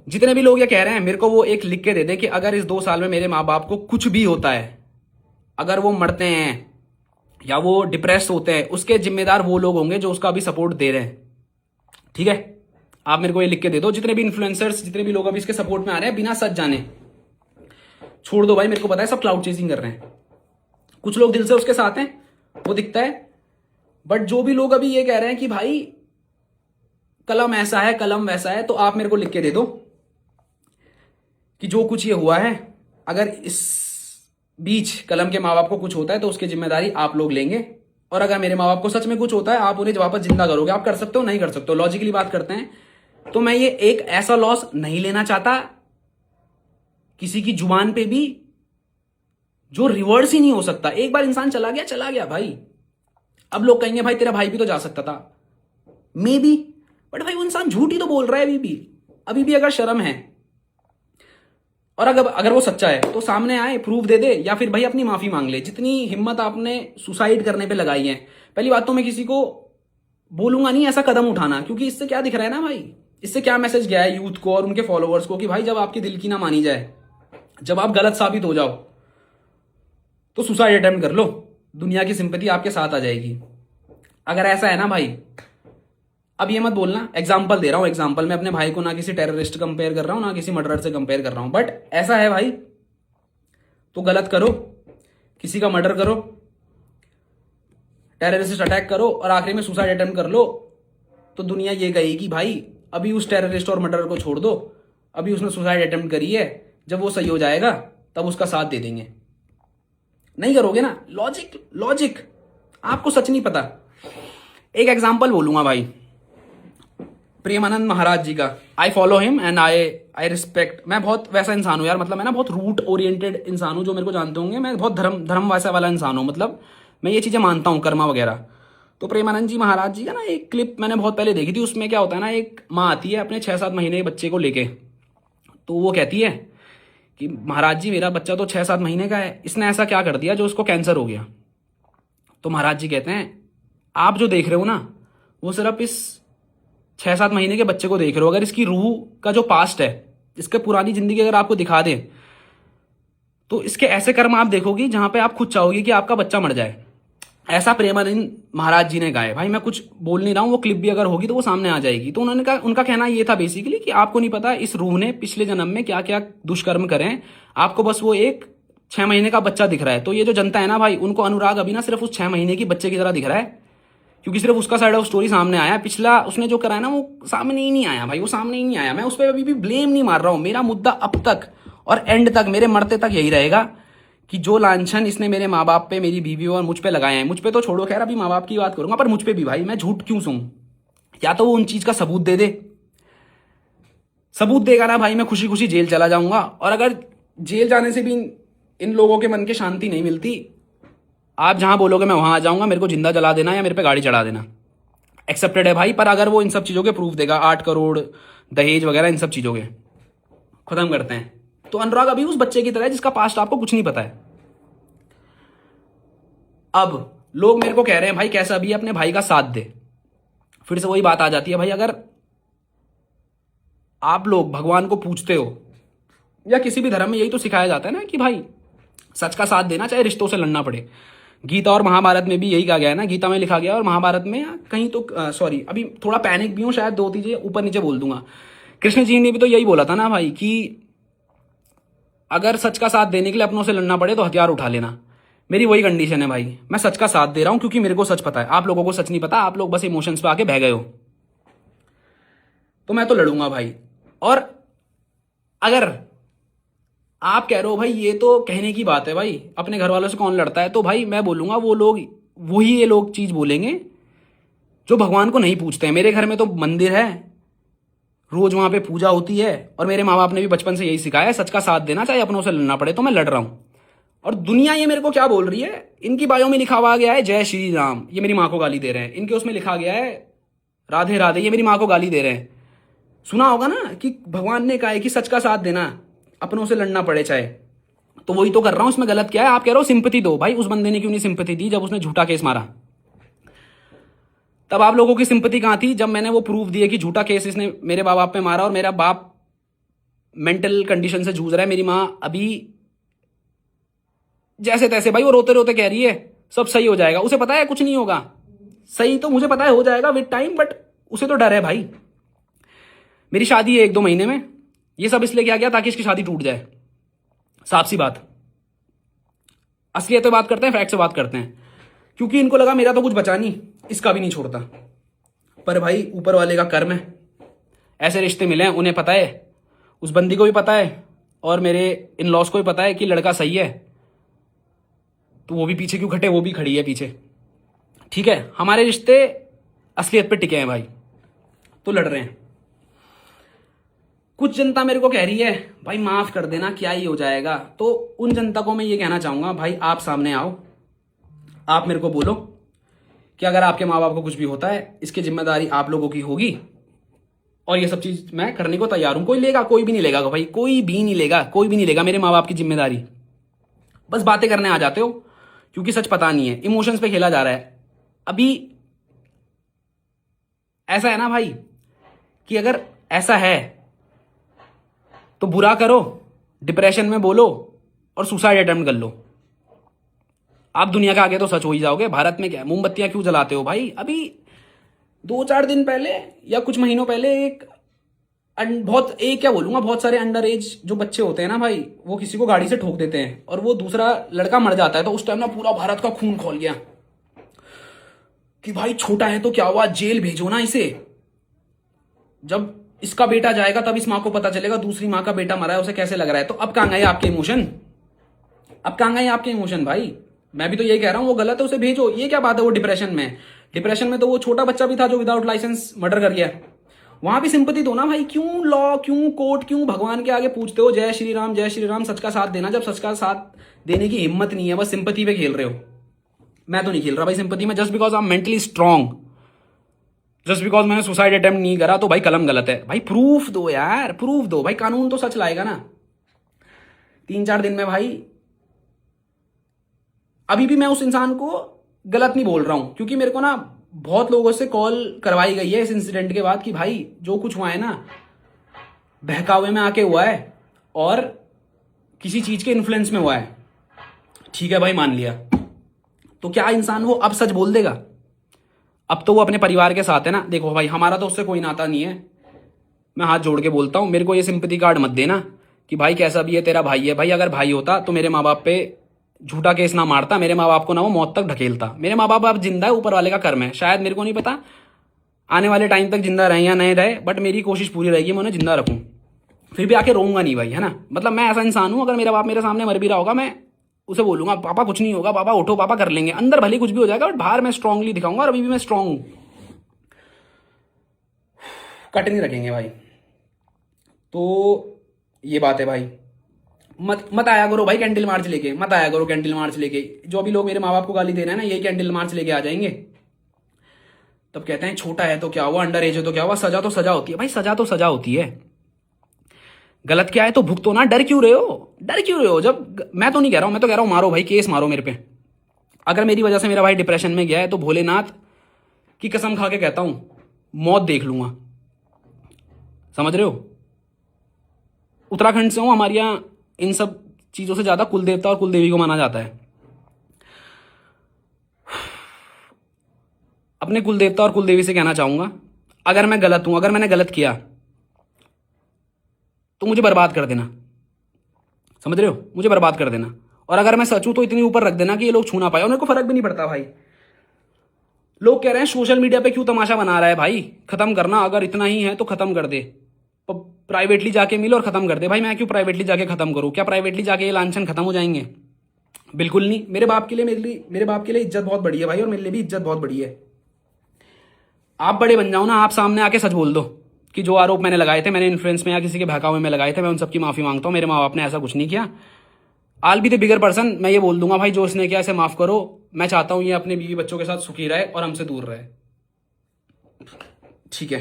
जितने भी लोग ये कह रहे हैं, मेरे को वो एक लिख के दे दे कि अगर इस 2 साल में मेरे माँ बाप को कुछ भी होता है, अगर वो मरते हैं या वो डिप्रेस होते हैं, उसके जिम्मेदार वो लोग होंगे जो उसका अभी सपोर्ट दे रहे हैं। ठीक है, आप मेरे को ये लिख के दे दो। जितने भी इन्फ्लुएंसर्स, जितने भी लोग अभी इसके सपोर्ट में आ रहे हैं बिना सच जाने, छोड़ दो भाई, मेरे को पता है सब क्लाउड चेजिंग कर रहे हैं। कुछ लोग दिल से उसके साथ हैं, वो दिखता है, बट जो भी लोग अभी ये कह रहे हैं कि भाई कलम ऐसा है, कलम वैसा है, तो आप मेरे को लिख के दे दो कि जो कुछ ये हुआ है, अगर इस बीच कलम के माँ बाप को कुछ होता है तो उसकी जिम्मेदारी आप लोग लेंगे, और अगर मेरे माँ बाप को सच में कुछ होता है आप उन्हें वापस जिंदा करोगे। आप कर सकते हो, नहीं कर सकते हो, लॉजिकली बात करते हैं। तो मैं ये एक ऐसा लॉस नहीं लेना चाहता किसी की जुबान पे भी, जो रिवर्स ही नहीं हो सकता। एक बार इंसान चला गया, चला गया भाई। अब लोग कहेंगे भाई तेरा भाई भी तो जा सकता था, मे बी, बट भाई वो इंसान झूठ ही तो बोल रहा है अभी भी अगर शर्म है, और अगर वो सच्चा है तो सामने आए, प्रूफ दे दे, या फिर भाई अपनी माफी मांग ले। जितनी हिम्मत आपने सुसाइड करने पे लगाई है, पहली बात तो मैं किसी को बोलूंगा नहीं ऐसा कदम उठाना, क्योंकि इससे क्या दिख रहा है ना भाई, इससे क्या मैसेज गया है यूथ को और उनके फॉलोअर्स को कि भाई जब आपकी दिल की ना मानी जाए, जब आप गलत साबित हो जाओ, तो सुसाइड अटेम्प्ट कर लो, दुनिया की सिंपैथी आपके साथ आ जाएगी। अगर ऐसा है ना भाई, अब ये मत बोलना, एग्जाम्पल दे रहा हूं, एग्जाम्पल, मैं अपने भाई को ना किसी टेररिस्ट कंपेयर कर रहा हूं, ना किसी मर्डरर से कंपेयर कर रहा हूं, बट ऐसा है भाई, तो गलत करो, किसी का मर्डर करो, टेररिस्ट अटैक करो, और आखिरी में सुसाइड अटेम्प्ट कर लो, तो दुनिया ये कहेगी भाई अभी उस टेररिस्ट और मर्डरर को छोड़ दो, अभी उसने सुसाइड अटेम्प्ट करी है, जब वो सही हो जाएगा तब उसका साथ दे देंगे। नहीं करोगे ना, लॉजिक आपको सच नहीं पता। एक एग्जाम्पल बोलूंगा भाई, प्रेमानंद महाराज जी का, I follow him and I respect. मैं बहुत वैसा इंसान हूँ यार, मतलब मैं ना बहुत रूट ओरिएंटेड इंसान हूँ, जो मेरे को जानते होंगे, मैं बहुत धर्म वैसा वाला इंसान हूँ, मतलब मैं ये चीज़ें मानता हूँ, कर्मा वगैरह। तो प्रेमानंद जी महाराज जी का ना एक क्लिप मैंने बहुत पहले देखी थी, उसमें क्या होता है ना, एक माँ आती है अपने 6-7 महीने के बच्चे को लेके, तो वो कहती है कि महाराज जी मेरा बच्चा तो 6-7 महीने का है, इसने ऐसा क्या कर दिया जो उसको कैंसर हो गया। तो महाराज जी कहते हैं आप जो देख रहे हो ना, वो सिर्फ इस 6-7 महीने के बच्चे को देख रहे हो, अगर इसकी रूह का जो पास्ट है, इसके पुरानी जिंदगी अगर आपको दिखा दे, तो इसके ऐसे कर्म आप देखोगी जहां पे आप खुद चाहोगी कि आपका बच्चा मर जाए। ऐसा प्रेमानंद महाराज जी ने कहा है भाई, मैं कुछ बोल नहीं रहा हूँ, वो क्लिप भी अगर होगी तो वो सामने आ जाएगी। तो उन्होंने कहा, उनका कहना ये था बेसिकली कि आपको नहीं पता इस रूह ने पिछले जन्म में क्या क्या दुष्कर्म करे हैं, आपको बस वो एक 6 महीने का बच्चा दिख रहा है। तो ये जो जनता है ना भाई, उनको अनुराग अभी ना सिर्फ उस 6 महीने की बच्चे की तरह दिख रहा है, क्योंकि सिर्फ उसका साइड ऑफ स्टोरी सामने आया, पिछला उसने जो करा है ना वो सामने ही नहीं आया भाई, वो सामने ही नहीं आया। मैं उस पर अभी भी ब्लेम नहीं मार रहा हूँ, मेरा मुद्दा अब तक और एंड तक, मेरे मरते तक यही रहेगा कि जो लांछन इसने मेरे माँ बाप पे, मेरी बीवी और मुझ पे लगाए हैं, मुझ पे तो छोड़ो, खैर अभी माँ बाप की बात करूंगा, पर मुझ पे भी भाई, मैं झूठ क्यों सूं? या तो वो उन चीज का सबूत दे दे, सबूत देगा ना भाई, मैं खुशी खुशी जेल चला जाऊंगा। और अगर जेल जाने से भी इन लोगों के मन की शांति नहीं मिलती, आप जहां बोलोगे मैं वहां आ जाऊंगा, मेरे को जिंदा जला देना या मेरे पे गाड़ी चढ़ा देना, एक्सेप्टेड है भाई। पर अगर वो इन सब चीजों के प्रूफ देगा, 8 करोड़ दहेज वगैरह, इन सब चीजों के, खत्म करते हैं। तो अनुराग अभी उस बच्चे की तरह है जिसका पास्ट आपको कुछ नहीं पता है। अब लोग मेरे को कह रहे हैं भाई कैसा भी अपने भाई का साथ दे, फिर से वही बात आ जाती है भाई, अगर आप लोग भगवान को पूछते हो, या किसी भी धर्म में यही तो सिखाया जाता है ना कि भाई सच का साथ देना, चाहे रिश्तों से लड़ना पड़े। गीता और महाभारत में भी यही कहा गया है ना, गीता में लिखा गया और महाभारत में कहीं तो सॉरी अभी थोड़ा पैनिक भी हूं, शायद 2 चीजें ऊपर नीचे बोल दूंगा। कृष्ण जी ने भी तो यही बोला था ना भाई कि अगर सच का साथ देने के लिए अपनों से लड़ना पड़े तो हथियार उठा लेना। मेरी वही कंडीशन है भाई, मैं सच का साथ दे रहा हूं क्योंकि मेरे को सच पता है, आप लोगों को सच नहीं पता, आप लोग बस इमोशंस पे आके बह गए हो। तो मैं तो लड़ूंगा भाई। और अगर आप कह रहे हो भाई ये तो कहने की बात है भाई, अपने घर वालों से कौन लड़ता है, तो भाई मैं बोलूंगा वो लोग, वही ये लोग चीज बोलेंगे जो भगवान को नहीं पूछते हैं। मेरे घर में तो मंदिर है, रोज वहां पे पूजा होती है, और मेरे माँ बाप ने भी बचपन से यही सिखाया है, सच का साथ देना, चाहे अपनों से लड़ना पड़े। तो मैं लड़ रहा हूं। और दुनिया ये मेरे को क्या बोल रही है, इनकी बायो में लिखा हुआ गया है जय श्री राम, ये मेरी माँ को गाली दे रहे हैं। इनके उसमें लिखा गया है राधे राधे, ये मेरी माँ को गाली दे रहे हैं। सुना होगा ना कि भगवान ने कहा है कि सच का साथ देना, अपनों से लड़ना पड़े चाहे। तो वही तो कर रहा हूं, इसमें गलत क्या है? आप कह रहे हो सिंपैथी दो, भाई उस बंदे ने क्यों नहीं सिंपैथी दी जब उसने झूठा केस मारा? तब आप लोगों की सिंपैथी कहां थी जब मैंने वो प्रूफ दिए कि झूठा केस इसने मेरे माँ बाप पे मारा और मेरा बाप मेंटल कंडीशन से जूझ रहा है, मेरी माँ अभी जैसे तैसे, भाई वो रोते रोते कह रही है सब सही हो जाएगा, उसे पता है कुछ नहीं होगा। सही तो मुझे पता है हो जाएगा विद टाइम, बट उसे तो डर है भाई। मेरी शादी है 1-2 महीने में, ये सब इसलिए किया गया ताकि इसकी शादी टूट जाए, साफ सी बात। असलियत पे बात करते हैं, फैक्ट से बात करते हैं, क्योंकि इनको लगा मेरा तो कुछ बचा नहीं, इसका भी नहीं छोड़ता। पर भाई ऊपर वाले का कर्म है, ऐसे रिश्ते मिले हैं। उन्हें पता है, उस बंदी को भी पता है और मेरे इन लॉस को भी पता है कि लड़का सही है, तो वो भी पीछे क्यों खटे, वो भी खड़ी है पीछे। ठीक है, हमारे रिश्ते असलियत पे टिके हैं भाई, तो लड़ रहे हैं। कुछ जनता मेरे को कह रही है भाई माफ कर देना, क्या ही हो जाएगा। तो उन जनता को मैं ये कहना चाहूंगा, भाई आप सामने आओ, आप मेरे को बोलो कि अगर आपके माँ बाप को कुछ भी होता है इसकी जिम्मेदारी आप लोगों की होगी, और ये सब चीज मैं करने को तैयार हूं। कोई लेगा? कोई भी नहीं लेगा भाई, कोई भी नहीं लेगा, कोई भी नहीं लेगा मेरे माँ बाप की जिम्मेदारी। बस बातें करने आ जाते हो क्योंकि सच पता नहीं है, इमोशंस पे खेला जा रहा है। अभी ऐसा है ना भाई कि अगर ऐसा है तो बुरा करो, डिप्रेशन में बोलो और सुसाइड अटेम्प्ट कर लो, आप दुनिया के आगे तो सच हो ही जाओगे। भारत में क्या है, मोमबत्तियां क्यों जलाते हो भाई? अभी 2-4 दिन पहले या कुछ महीनों पहले क्या बोलूंगा, बहुत सारे अंडर एज जो बच्चे होते हैं ना भाई, वो किसी को गाड़ी से ठोक देते हैं और वो दूसरा लड़का मर जाता है। तो उस टाइम ना पूरा भारत का खून खौल गया कि भाई छोटा है तो क्या हुआ, जेल भेजो ना इसे। जब इसका बेटा जाएगा तब इस माँ को पता चलेगा दूसरी माँ का बेटा मरा है, उसे कैसे लग रहा है। तो अब कहां गए आपके इमोशन? अब कहां गए आपके इमोशन भाई? मैं भी तो यही कह रहा हूं, वो गलत है, उसे भेजो। ये क्या बात है वो डिप्रेशन में? डिप्रेशन में तो वो छोटा बच्चा भी था जो विदाउट लाइसेंस मर्डर कर गया, वहां भी सिंपैथी दो ना भाई। क्यों लॉ, क्यों कोर्ट, क्यों भगवान के आगे पूछते हो जय श्री राम जय श्री राम, सच का साथ देना, जब सच का साथ देने की हिम्मत नहीं है, बस सिंपैथी पे खेल रहे हो। मैं तो नहीं खेल रहा भाई सिंपैथी में। Just because I am mentally strong, just because मैंने सुसाइड अटेम्प्ट नहीं करा तो भाई कलम गलत है। भाई प्रूफ दो यार, प्रूफ दो भाई, कानून तो सच लाएगा ना। 3-4 दिन में भाई, अभी भी मैं उस इंसान को गलत नहीं बोल रहा हूं, क्योंकि मेरे को ना बहुत लोगों से कॉल करवाई गई है इस इंसिडेंट के बाद कि भाई जो कुछ हुआ है ना बहकावे में आके हुआ है और किसी चीज के इन्फ्लुएंस में हुआ है। ठीक है भाई, मान लिया, तो क्या इंसान वो अब सच बोल देगा? अब तो वो अपने परिवार के साथ है ना। देखो भाई, हमारा तो उससे कोई नाता नहीं है, मैं हाथ जोड़ के बोलता हूं, मेरे को ये सिंपैथी कार्ड मत देना कि भाई कैसा भी है तेरा भाई है। भाई अगर भाई होता तो मेरे माँ बाप पे झूठा केस ना मारता, मेरे माँ बाप को ना वो मौत तक ढकेलता। मेरे माँ बाप अब जिंदा है, ऊपर वाले का कर्म है। शायद मेरे को नहीं पता आने वाले टाइम तक जिंदा रहे या नहीं रहे, बट मेरी कोशिश पूरी रहेगी मैं उन्हें जिंदा रखूं। फिर भी आके रोऊंगा नहीं भाई, है ना। मतलब मैं ऐसा इंसान हूं, अगर मेरा बाप मेरे सामने मर भी रहा होगा मैं उसे बोलूंगा पापा कुछ नहीं होगा, पापा उठो, पापा कर लेंगे। अंदर भले कुछ भी हो जाएगा बट बाहर मैं स्ट्रांगली दिखाऊंगा, और अभी भी मैं स्ट्रांग हूं। कट नहीं रखेंगे भाई। तो ये बात है भाई, मत आया करो भाई कैंडल मार्च लेके, मत आया करो कैंडल मार्च लेके। जो भी लोग मेरे माँ बाप को गाली दे रहे हैं ना, यही कैंडल मार्च लेके आ जाएंगे। तब कहते हैं छोटा है तो क्या हुआ, अंडर एज है तो क्या हुआ, सजा तो सजा होती है भाई, सजा तो सजा होती है। गलत क्या है तो भुगतो ना, डर क्यों रहे हो, डर क्यों रहे हो? जब मैं तो नहीं कह रहा हूं, मैं तो कह रहा हूं मारो भाई, केस मारो मेरे पे। अगर मेरी वजह से मेरा भाई डिप्रेशन में गया है तो भोलेनाथ की कसम खा के कहता हूं मौत देख लूंगा। समझ रहे हो? उत्तराखंड से हूं, हमारे यहां इन सब चीजों से ज्यादा कुल देवता और कुल देवी को माना जाता है। अपने कुल देवता और कुल देवी से कहना चाहूंगा, अगर मैं गलत हूं, अगर मैंने गलत किया तो मुझे बर्बाद कर देना। समझ रहे हो? मुझे बर्बाद कर देना। और अगर मैं सच हूं तो इतनी ऊपर रख देना कि ये लोग छू ना पाए। और मेरे को फर्क भी नहीं पड़ता भाई। लोग कह रहे हैं सोशल मीडिया पे क्यों तमाशा बना रहा है भाई, खत्म करना, अगर इतना ही है तो खत्म कर दे, प्राइवेटली जाके मिल और खत्म कर दे। भाई मैं क्यों प्राइवेटली जाके खत्म करूं? क्या प्राइवेटली जाके ये लांछन खत्म हो जाएंगे? बिल्कुल नहीं। मेरे बाप के लिए मेरे बाप के लिए इज्जत बहुत बड़ी है भाई, और मेरे लिए भी इज्जत बहुत बड़ी है। आप बड़े बन जाओ ना, आप सामने आके सच बोल दो कि जो आरोप मैंने लगाए थे, मैंने इन्फ्लुएंस में या किसी के बहकावे में लगाए थे, मैं उन सबकी माफी मांगता हूं। मेरे माँ बाप ने ऐसा कुछ नहीं किया। आल बी द बिगर पर्सन, मैं ये बोल दूंगा भाई जो इसने किया इसे माफ करो। मैं चाहता हूं ये अपने बीवी बच्चों के साथ सुखी रहे और हमसे दूर रहे। ठीक है,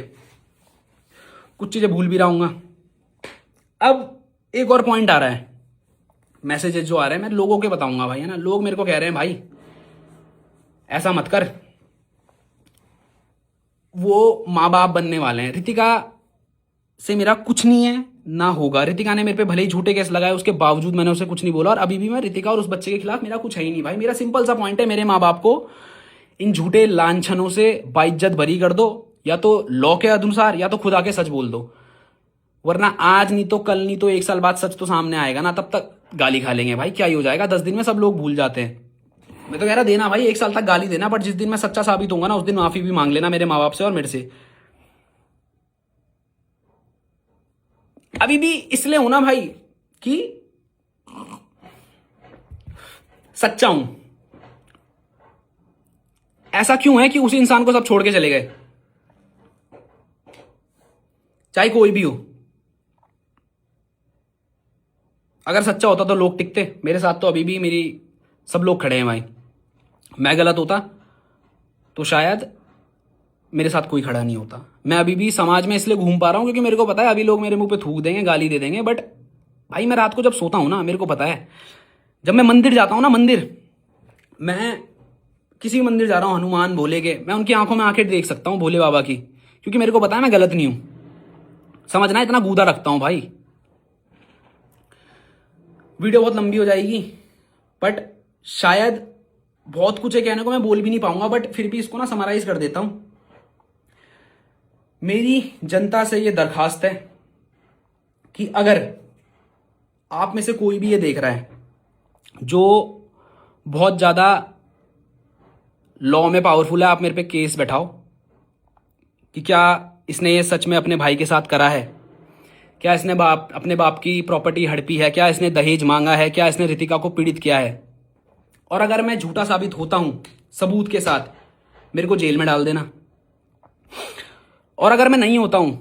कुछ चीजें भूल भी रहा हूंगा। अब एक और पॉइंट आ रहा है मैसेजेस जो आ रहे हैं मैं लोगों के बताऊंगा भाई, है ना। लोग मेरे को कह रहे हैं भाई ऐसा मत कर, वो माँ बाप बनने वाले हैं। रितिका से मेरा कुछ नहीं है ना होगा। रितिका ने मेरे पे भले ही झूठे केस लगाए, उसके बावजूद मैंने उसे कुछ नहीं बोला, और अभी भी मैं रितिका और उस बच्चे के खिलाफ मेरा कुछ है ही नहीं भाई। मेरा सिंपल सा पॉइंट है, मेरे माँ बाप को इन झूठे लांछनों से बाइज्जत बरी कर दो, या तो लॉ के अनुसार या तो खुद आके सच बोल दो, वरना आज नहीं तो कल नहीं तो 1 साल बाद सच तो सामने आएगा ना, तब तक गाली खा लेंगे भाई। क्या ही हो जाएगा, 10 दिन में सब लोग भूल जाते हैं। मैं तो कह रहा देना भाई 1 साल तक गाली देना, बट जिस दिन मैं सच्चा साबित होऊंगा ना उस दिन माफी भी मांग लेना मेरे माँ बाप से और मेरे से। अभी भी इसलिए हूं ना भाई कि सच्चा हूं। ऐसा क्यों है कि उसी इंसान को सब छोड़ के चले गए, चाहे कोई भी हो। अगर सच्चा होता तो लोग टिकते मेरे साथ, तो अभी भी मेरी सब लोग खड़े हैं भाई। मैं गलत होता तो शायद मेरे साथ कोई खड़ा नहीं होता। मैं अभी भी समाज में इसलिए घूम पा रहा हूं क्योंकि मेरे को पता है अभी लोग मेरे मुंह पे थूक देंगे, गाली दे देंगे, बट भाई मैं रात को जब सोता हूं ना, मेरे को पता है जब मैं मंदिर जाता हूं ना, मंदिर, मैं किसी मंदिर जा रहा हूं हनुमान भोले के, मैं उनकी आंखों में आंखें देख सकता हूं भोले बाबा की, क्योंकि मेरे को पता है मैं गलत नहीं हूं। समझना, इतना गूदा रखता हूं भाई। वीडियो बहुत लंबी हो जाएगी, बट शायद बहुत कुछ है कहने को, मैं बोल भी नहीं पाऊंगा, बट फिर भी इसको ना समराइज कर देता हूं। मेरी जनता से ये दरखास्त है कि अगर आप में से कोई भी ये देख रहा है जो बहुत ज्यादा लॉ में पावरफुल है, आप मेरे पे केस बैठाओ कि क्या इसने ये सच में अपने भाई के साथ करा है, क्या इसने अपने बाप की प्रॉपर्टी हड़पी है, क्या इसने दहेज मांगा है, क्या इसने रितिका को पीड़ित किया है। और अगर मैं झूठा साबित होता हूं सबूत के साथ, मेरे को जेल में डाल देना। और अगर मैं नहीं होता हूं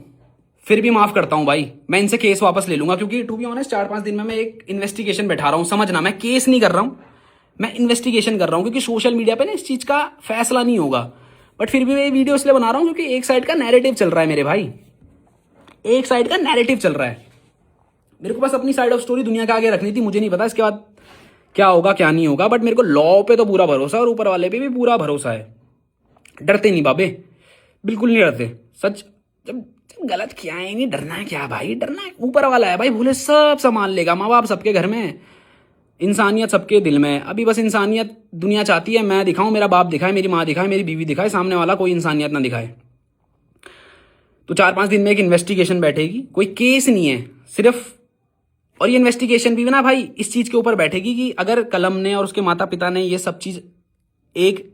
फिर भी माफ करता हूं भाई, मैं इनसे केस वापस ले लूंगा, क्योंकि टू बी ऑनेस्ट 4-5 दिन में मैं एक इन्वेस्टिगेशन बैठा रहा हूं। समझना, मैं केस नहीं कर रहा हूं, मैं इन्वेस्टिगेशन कर रहा हूं, क्योंकि सोशल मीडिया पे ना इस चीज का फैसला नहीं होगा। बट फिर भी मैं ये वीडियो इसलिए बना रहा हूं क्योंकि एक साइड का नैरेटिव चल रहा है मेरे भाई, एक साइड का नैरेटिव चल रहा है। मेरे को बस अपनी साइड ऑफ स्टोरी दुनिया के आगे रखनी थी। मुझे नहीं पता इसके बाद क्या होगा क्या नहीं होगा, बट मेरे को लॉ पे तो पूरा भरोसा है और ऊपर वाले पे भी पूरा भरोसा है। डरते नहीं बाबे, बिल्कुल नहीं डरते। सच जब गलत किया है नहीं, डरना क्या भाई, डरना ऊपर वाला है भाई, भूले सब संभाल लेगा। माँ बाप सबके घर में, इंसानियत सबके दिल में। अभी बस इंसानियत दुनिया चाहती है मैं दिखाऊं, मेरा बाप दिखाए, मेरी माँ दिखाए, मेरी बीवी दिखाए, सामने वाला कोई इंसानियत ना दिखाए। तो 4-5 दिन में एक इन्वेस्टिगेशन बैठेगी, कोई केस नहीं है सिर्फ। और ये इन्वेस्टिगेशन भी ना भाई इस चीज के ऊपर बैठेगी कि अगर कलम ने और उसके माता पिता ने ये सब चीज एक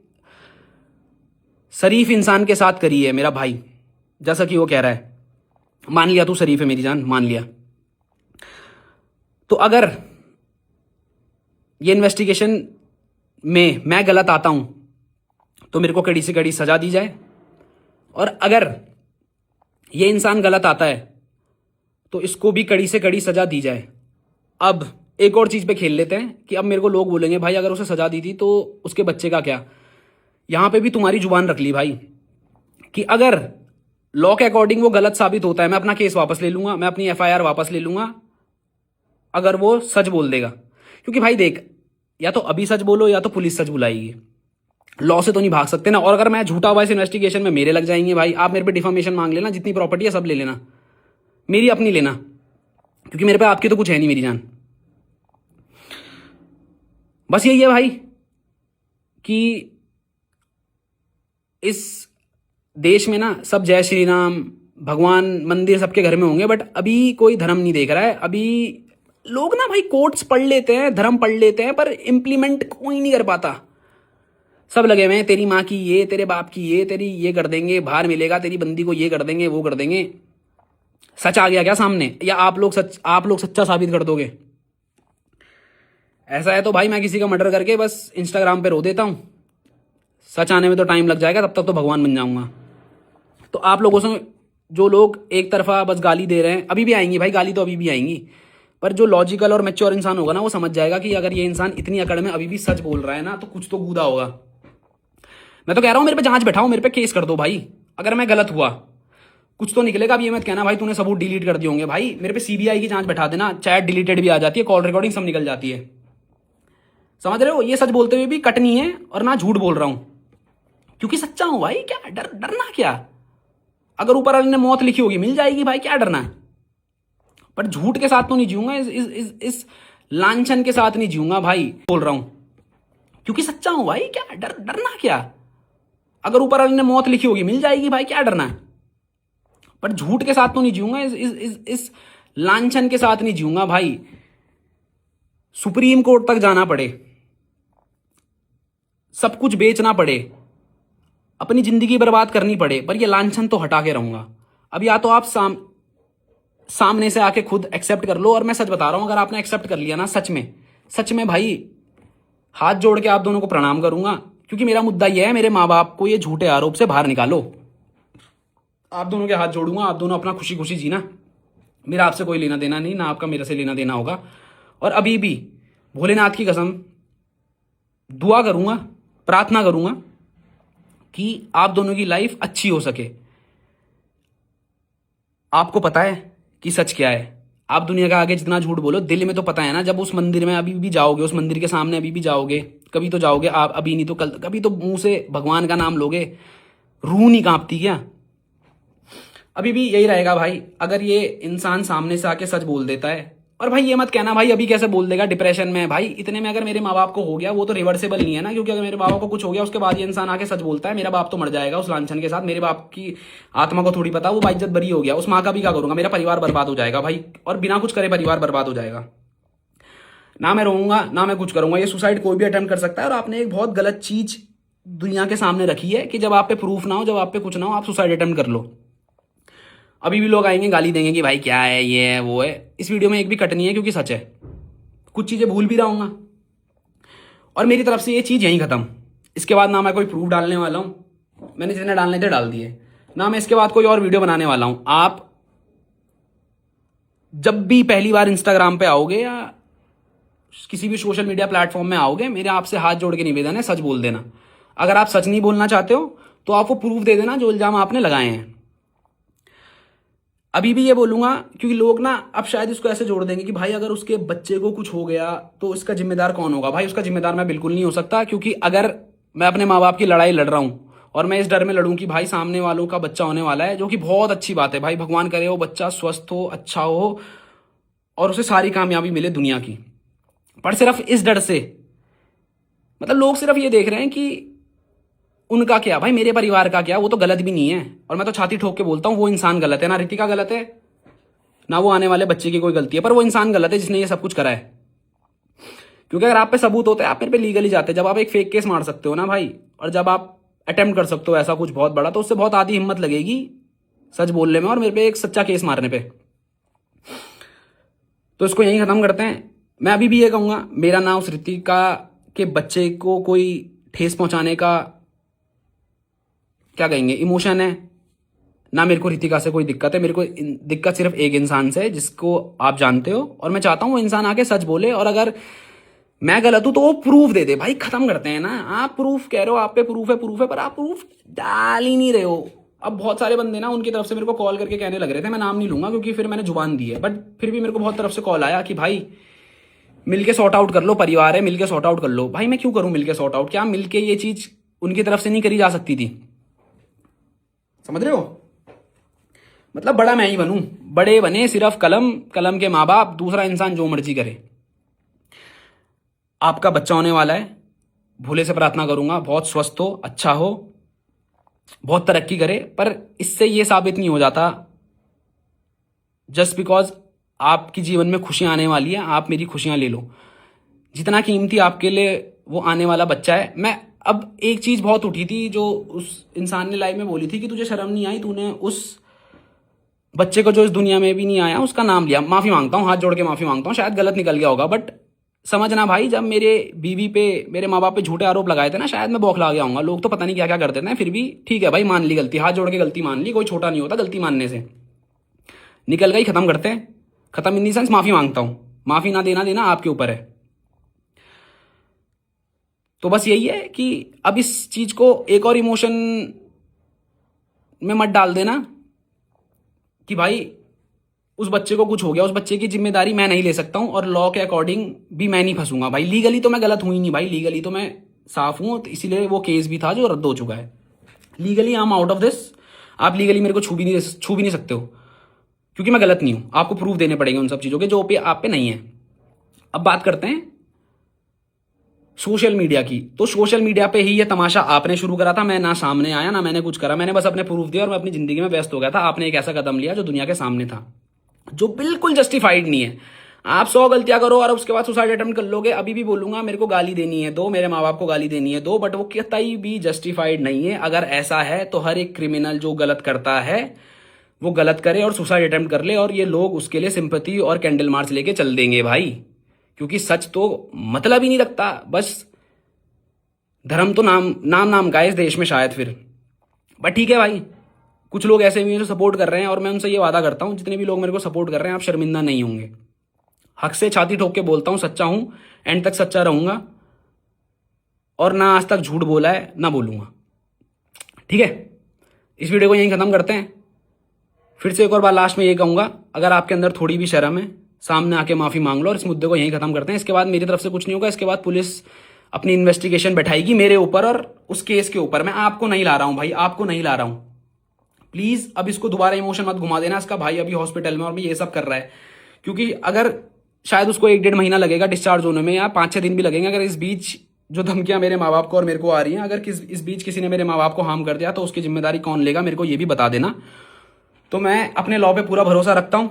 शरीफ इंसान के साथ करी है, मेरा भाई जैसा कि वो कह रहा है, मान लिया तू शरीफ है मेरी जान, मान लिया, तो अगर ये इन्वेस्टिगेशन में मैं गलत आता हूं तो मेरे को कड़ी से कड़ी सजा दी जाए, और अगर ये इंसान गलत आता है तो इसको भी कड़ी से कड़ी सजा दी जाए। अब एक और चीज पे खेल लेते हैं कि अब मेरे को लोग बोलेंगे भाई अगर उसे सजा दी थी तो उसके बच्चे का क्या। यहां पे भी तुम्हारी जुबान रख ली भाई कि अगर लॉ के अकॉर्डिंग वो गलत साबित होता है, मैं अपना केस वापस ले लूंगा, मैं अपनी एफआईआर वापस ले लूंगा अगर वो सच बोल देगा। क्योंकि भाई देख, या तो अभी सच बोलो या तो पुलिस सच बुलाएगी, लॉ से तो नहीं भाग सकते ना। और अगर मैं झूठा हुआ इस इन्वेस्टिगेशन में मेरे लग जाएंगे भाई। आप मेरे पे डिफॉर्मेशन मांग लेना, जितनी प्रॉपर्टी है सब ले लेना, मेरी अपनी लेना, क्योंकि मेरे पे आपकी तो कुछ है नहीं मेरी जान। बस यही है भाई कि इस देश में ना सब जय श्री राम, भगवान, मंदिर सबके घर में होंगे, बट अभी कोई धर्म नहीं देख रहा है। अभी लोग ना भाई कोट्स पढ़ लेते हैं, धर्म पढ़ लेते हैं, पर इंप्लीमेंट कोई नहीं कर पाता। सब लगे हुए हैं तेरी माँ की ये, तेरे बाप की ये, तेरी ये कर देंगे, बाहर मिलेगा, तेरी बंदी को ये कर देंगे, वो कर देंगे। सच आ गया क्या सामने, या आप लोग सच्चा साबित कर दोगे? ऐसा है तो भाई मैं किसी का मर्डर करके बस इंस्टाग्राम पे रो देता हूं, सच आने में तो टाइम लग जाएगा, तब तक तो भगवान बन जाऊंगा। तो आप लोगों से जो लोग एक तरफा बस गाली दे रहे हैं, अभी भी आएंगी भाई गाली, तो अभी भी आएंगी, पर जो लॉजिकल और मैच्योर इंसान होगा ना वो समझ जाएगा कि अगर ये इंसान इतनी अकड़ में अभी भी सच बोल रहा है ना तो कुछ तो गूदा होगा। मैं तो कह रहा हूं मेरे पे जांच बैठाओ, मेरे पे केस कर दो भाई। अगर मैं गलत हुआ, कुछ तो निकलेगा। अब ये मत कहना भाई तूने सबूत डिलीट कर दिए होंगे। भाई मेरे पे सीबीआई की जांच बैठा देना, चैट डिलीटेड भी आ जाती है, कॉल रिकॉर्डिंग सब निकल जाती है। समझ रहे हो? ये सच बोलते हुए भी कट नहीं है और ना झूठ बोल रहा हूं, क्योंकि सच्चा हूं भाई। क्या डरना क्या? अगर ऊपर वाले ने मौत लिखी होगी मिल जाएगी भाई, क्या डरना है? पर झूठ के साथ तो नहीं जीऊंगा, इस लांछन के साथ नहीं जीऊंगा भाई। बोल रहा हूं क्योंकि सच्चा हूं भाई। क्या डरना क्या? अगर ऊपर वाले ने मौत लिखी होगी मिल जाएगी भाई, क्या डरना है? पर झूठ के साथ तो नहीं जीऊंगा, इस लांछन के साथ नहीं जीऊंगा भाई। सुप्रीम कोर्ट तक जाना पड़े, सब कुछ बेचना पड़े, अपनी जिंदगी बर्बाद करनी पड़े, पर ये लांछन तो हटा के रहूंगा। अब या तो आप सामने से आके खुद एक्सेप्ट कर लो, और मैं सच बता रहा हूं, अगर आपने एक्सेप्ट कर लिया ना, सच में भाई हाथ जोड़ के आप दोनों को प्रणाम करूंगा, क्योंकि मेरा मुद्दा यह है, मेरे माँ बाप को ये झूठे आरोप से बाहर निकालो। आप दोनों के हाथ जोड़ूंगा, आप दोनों अपना खुशी खुशी जीना। मेरा आपसे कोई लेना देना नहीं, ना आपका मेरे से लेना देना होगा। और अभी भी भोलेनाथ की कसम दुआ करूंगा, प्रार्थना करूंगा कि आप दोनों की लाइफ अच्छी हो सके। आपको पता है कि सच क्या है। आप दुनिया का आगे जितना झूठ बोलो, दिल में तो पता है ना। जब उस मंदिर में अभी भी जाओगे, उस मंदिर के सामने अभी भी जाओगे, कभी तो जाओगे आप, अभी नहीं तो कल, कभी तो मुंह से भगवान का नाम लोगे, रूह नहीं कांपती क्या? अभी भी यही रहेगा भाई। अगर ये इंसान सामने से आके सच बोल देता है, और भाई ये मत कहना भाई अभी कैसे बोल देगा, डिप्रेशन में है भाई। इतने में अगर मेरे माँ बाप को हो गया, वो तो रिवर्सेबल नहीं है ना, क्योंकि अगर मेरे बाबा को कुछ हो गया, उसके बाद ये इंसान आके सच बोलता है, मेरा बाप तो मर जाएगा उस लांछन के साथ। मेरे बाप की आत्मा को थोड़ी पता, वो बाइज्जत बरी हो गया, उस माँ का भी क्या करूंगा? मेरा परिवार बर्बाद हो जाएगा भाई, और बिना कुछ करे परिवार बर्बाद हो जाएगा। ना मैं रहूंगा, ना मैं कुछ करूंगा। ये सुसाइड कोई भी अटेम्प्ट कर सकता है। और आपने एक बहुत गलत चीज दुनिया के सामने रखी है कि जब आप पे प्रूफ ना हो, जब आप पे कुछ ना हो, आप सुसाइड अटेम्प्ट कर लो। अभी भी लोग आएंगे गाली देंगे कि भाई क्या है, ये है, वो है। इस वीडियो में एक भी कट नहीं है, क्योंकि सच है। कुछ चीजें भूल भी रहूंगा, और मेरी तरफ से ये चीज यहीं खत्म। इसके बाद ना मैं कोई प्रूफ डालने वाला हूं, मैंने जितने डालने थे डाल दिए। ना मैं इसके बाद कोई और वीडियो बनाने वाला हूं। आप जब भी पहली बार इंस्टाग्राम पे आओगे या किसी भी सोशल मीडिया प्लेटफॉर्म में आओगे, मेरे आपसे हाथ जोड़ के निवेदन है, सच बोल देना। अगर आप सच नहीं बोलना चाहते हो तो आप वो प्रूफ दे देना जो इल्जाम आपने लगाए हैं। अभी भी ये बोलूंगा, क्योंकि लोग ना अब शायद इसको ऐसे जोड़ देंगे कि भाई अगर उसके बच्चे को कुछ हो गया तो इसका जिम्मेदार कौन होगा? भाई उसका जिम्मेदार मैं बिल्कुल नहीं हो सकता, क्योंकि अगर मैं अपने माँ बाप की लड़ाई लड़ रहा हूं, और मैं इस डर में लड़ूं कि भाई सामने वालों का बच्चा होने वाला है, जो कि बहुत अच्छी बात है भाई, भगवान करे वो बच्चा स्वस्थ हो, अच्छा हो, और उसे सारी कामयाबी मिले दुनिया की। पर सिर्फ इस डर से, मतलब लोग सिर्फ ये देख रहे हैं कि उनका क्या, भाई मेरे परिवार का क्या? वो तो गलत भी नहीं है, और मैं तो छाती ठोक के बोलता हूँ वो इंसान गलत है। ना रितिका गलत है, ना वो आने वाले बच्चे की कोई गलती है, पर वो इंसान गलत है जिसने ये सब कुछ करा है। क्योंकि अगर आप पे सबूत होते हैं, आप मेरे पे लीगली जाते। जब आप एक फेक केस मार सकते हो ना भाई, और जब आप अटेम्प्ट कर सकते हो ऐसा कुछ बहुत बड़ा, तो उससे बहुत आधी हिम्मत लगेगी सच बोलने में, और मेरे पे एक सच्चा केस मारने पे। तो इसको यहीं खत्म करते हैं। मैं अभी भी ये कहूंगा, मेरा ना उस रितिका के बच्चे को कोई ठेस पहुंचाने का, क्या कहेंगे, इमोशन है, ना मेरे को रितिका से कोई दिक्कत है। मेरे को दिक्कत सिर्फ एक इंसान से है, जिसको आप जानते हो, और मैं चाहता हूं वो इंसान आके सच बोले, और अगर मैं गलत हूं तो वो प्रूफ दे दे। भाई खत्म करते हैं ना। आप प्रूफ कह रहे हो, आप पे प्रूफ है, पर आप प्रूफ डाल ही नहीं रहे हो। अब बहुत सारे बंदे ना उनकी तरफ से मेरे को कॉल करके कहने लग रहे थे, मैं नाम नहीं लूंगा क्योंकि फिर मैंने जुबान दी है, बट फिर भी मेरे को बहुत तरफ से कॉल आया कि भाई मिलके सॉर्ट आउट कर लो, परिवार है, मिलके सॉर्ट आउट कर लो। भाई मैं क्यों करूं मिलके सॉर्ट आउट? क्या मिलके ये चीज उनकी तरफ से नहीं करी जा सकती थी? समझ रहे हो? मतलब बड़ा मैं ही बनूं, बड़े बने सिर्फ कलम, कलम के माँ बाप, दूसरा इंसान जो मर्जी करे। आपका बच्चा होने वाला है, भोले से प्रार्थना करूंगा बहुत स्वस्थ हो, अच्छा हो, बहुत तरक्की करे। पर इससे ये साबित नहीं हो जाता जस्ट बिकॉज आपकी जीवन में खुशियां आने वाली है, आप मेरी खुशियां ले लो। जितना कीमती आपके लिए वो आने वाला बच्चा है। मैं अब एक चीज बहुत उठी थी जो उस इंसान ने लाइव में बोली थी कि तुझे शर्म नहीं आई, तूने उस बच्चे को जो इस दुनिया में भी नहीं आया उसका नाम लिया। माफी मांगता हूँ, हाथ जोड़ के माफी मांगता हूँ, शायद गलत निकल गया होगा, बट समझना भाई, जब मेरे बीवी पे, मेरे माँ बाप पे झूठे आरोप लगाए थे ना, शायद मैं बौखला गया हूँ। लोग तो पता नहीं क्या क्या कर देते हैं, फिर भी ठीक है भाई, मान ली गलती, हाथ जोड़ के गलती मान ली। कोई छोटा नहीं होता गलती मानने से। निकल गई, खत्म करते हैं। खत्म इन दी सेंस माफी मांगता हूँ, माफी ना देना देना आपके ऊपर है। तो बस यही है कि अब इस चीज को एक और इमोशन में मत डाल देना कि भाई उस बच्चे को कुछ हो गया, उस बच्चे की जिम्मेदारी मैं नहीं ले सकता हूं, और लॉ के अकॉर्डिंग भी मैं नहीं फंसूंगा भाई। लीगली तो मैं गलत हूं ही नहीं भाई, लीगली तो मैं साफ हूं, तो इसीलिए वो केस भी था जो रद्द हो चुका है। Legally I am out of this. आप लीगली मेरे को छू भी नहीं सकते हो, क्योंकि मैं गलत नहीं हूं। आपको प्रूफ देने पड़ेंगे उन सब चीजों के जो पे आप पे नहीं है। अब बात करते हैं सोशल मीडिया की। तो सोशल मीडिया पे ही ये तमाशा आपने शुरू करा था। मैं ना सामने आया, ना मैंने कुछ करा, मैंने बस अपने प्रूफ दिया और मैं अपनी जिंदगी में व्यस्त हो गया था। आपने एक ऐसा कदम लिया जो दुनिया के सामने था, जो बिल्कुल जस्टिफाइड नहीं है। आप 100 गलतियां करो और उसके बाद सुसाइड अटेम्प्ट कर लोगे। अभी भी बोलूंगा मेरे को गाली देनी है दो, मेरे माँ बाप को गाली देनी है दो, बट वो कतई भी जस्टिफाइड नहीं है। अगर ऐसा है तो हर एक क्रिमिनल जो गलत करता है वो गलत करे और सुसाइड अटेम्प्ट कर ले, और ये लोग उसके लिए सिंपैथी और कैंडल मार्च लेके चल देंगे भाई, क्योंकि सच तो मतलब ही नहीं रखता। बस धर्म तो नाम का है इस देश में शायद फिर। बट ठीक है भाई, कुछ लोग ऐसे भी हैं जो सपोर्ट कर रहे हैं, और मैं उनसे ये वादा करता हूं जितने भी लोग मेरे को सपोर्ट कर रहे हैं, आप शर्मिंदा नहीं होंगे। हक से छाती ठोक के बोलता हूं, सच्चा हूं, एंड तक सच्चा रहूंगा, और ना आज तक झूठ बोला है ना बोलूंगा। ठीक है, इस वीडियो को यहीं खत्म करते हैं। फिर से एक और बार लास्ट में ये कहूंगा, अगर आपके अंदर थोड़ी भी शर्म है, सामने आके माफी मांग लो, और इस मुद्दे को यहीं खत्म करते हैं। इसके बाद मेरी तरफ से कुछ नहीं होगा। इसके बाद पुलिस अपनी इन्वेस्टिगेशन बैठाएगी मेरे ऊपर और उस केस के ऊपर। मैं आपको नहीं ला रहा हूं भाई, आपको नहीं ला रहा हूं। प्लीज अब इसको दोबारा इमोशन मत घुमा देना। इसका भाई अभी हॉस्पिटल में और मैं ये सब कर रहा है, क्योंकि अगर शायद उसको 1-1.5 महीना लगेगा डिस्चार्ज होने में, या 5-6 दिन भी लगेंगे। अगर इस बीच जो धमकियां मेरे माँ बाप को और मेरे को आ रही हैं, अगर इस बीच किसी ने मेरे माँ बाप को हार्म कर दिया तो उसकी जिम्मेदारी कौन लेगा, मेरे को ये भी बता देना। तो मैं अपने लॉ पे पूरा भरोसा रखता हूं,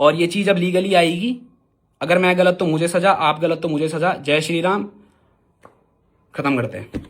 और ये चीज अब लीगली आएगी। अगर मैं गलत तो मुझे सजा, आप गलत तो मुझे सजा। जय श्री राम। खत्म करते हैं।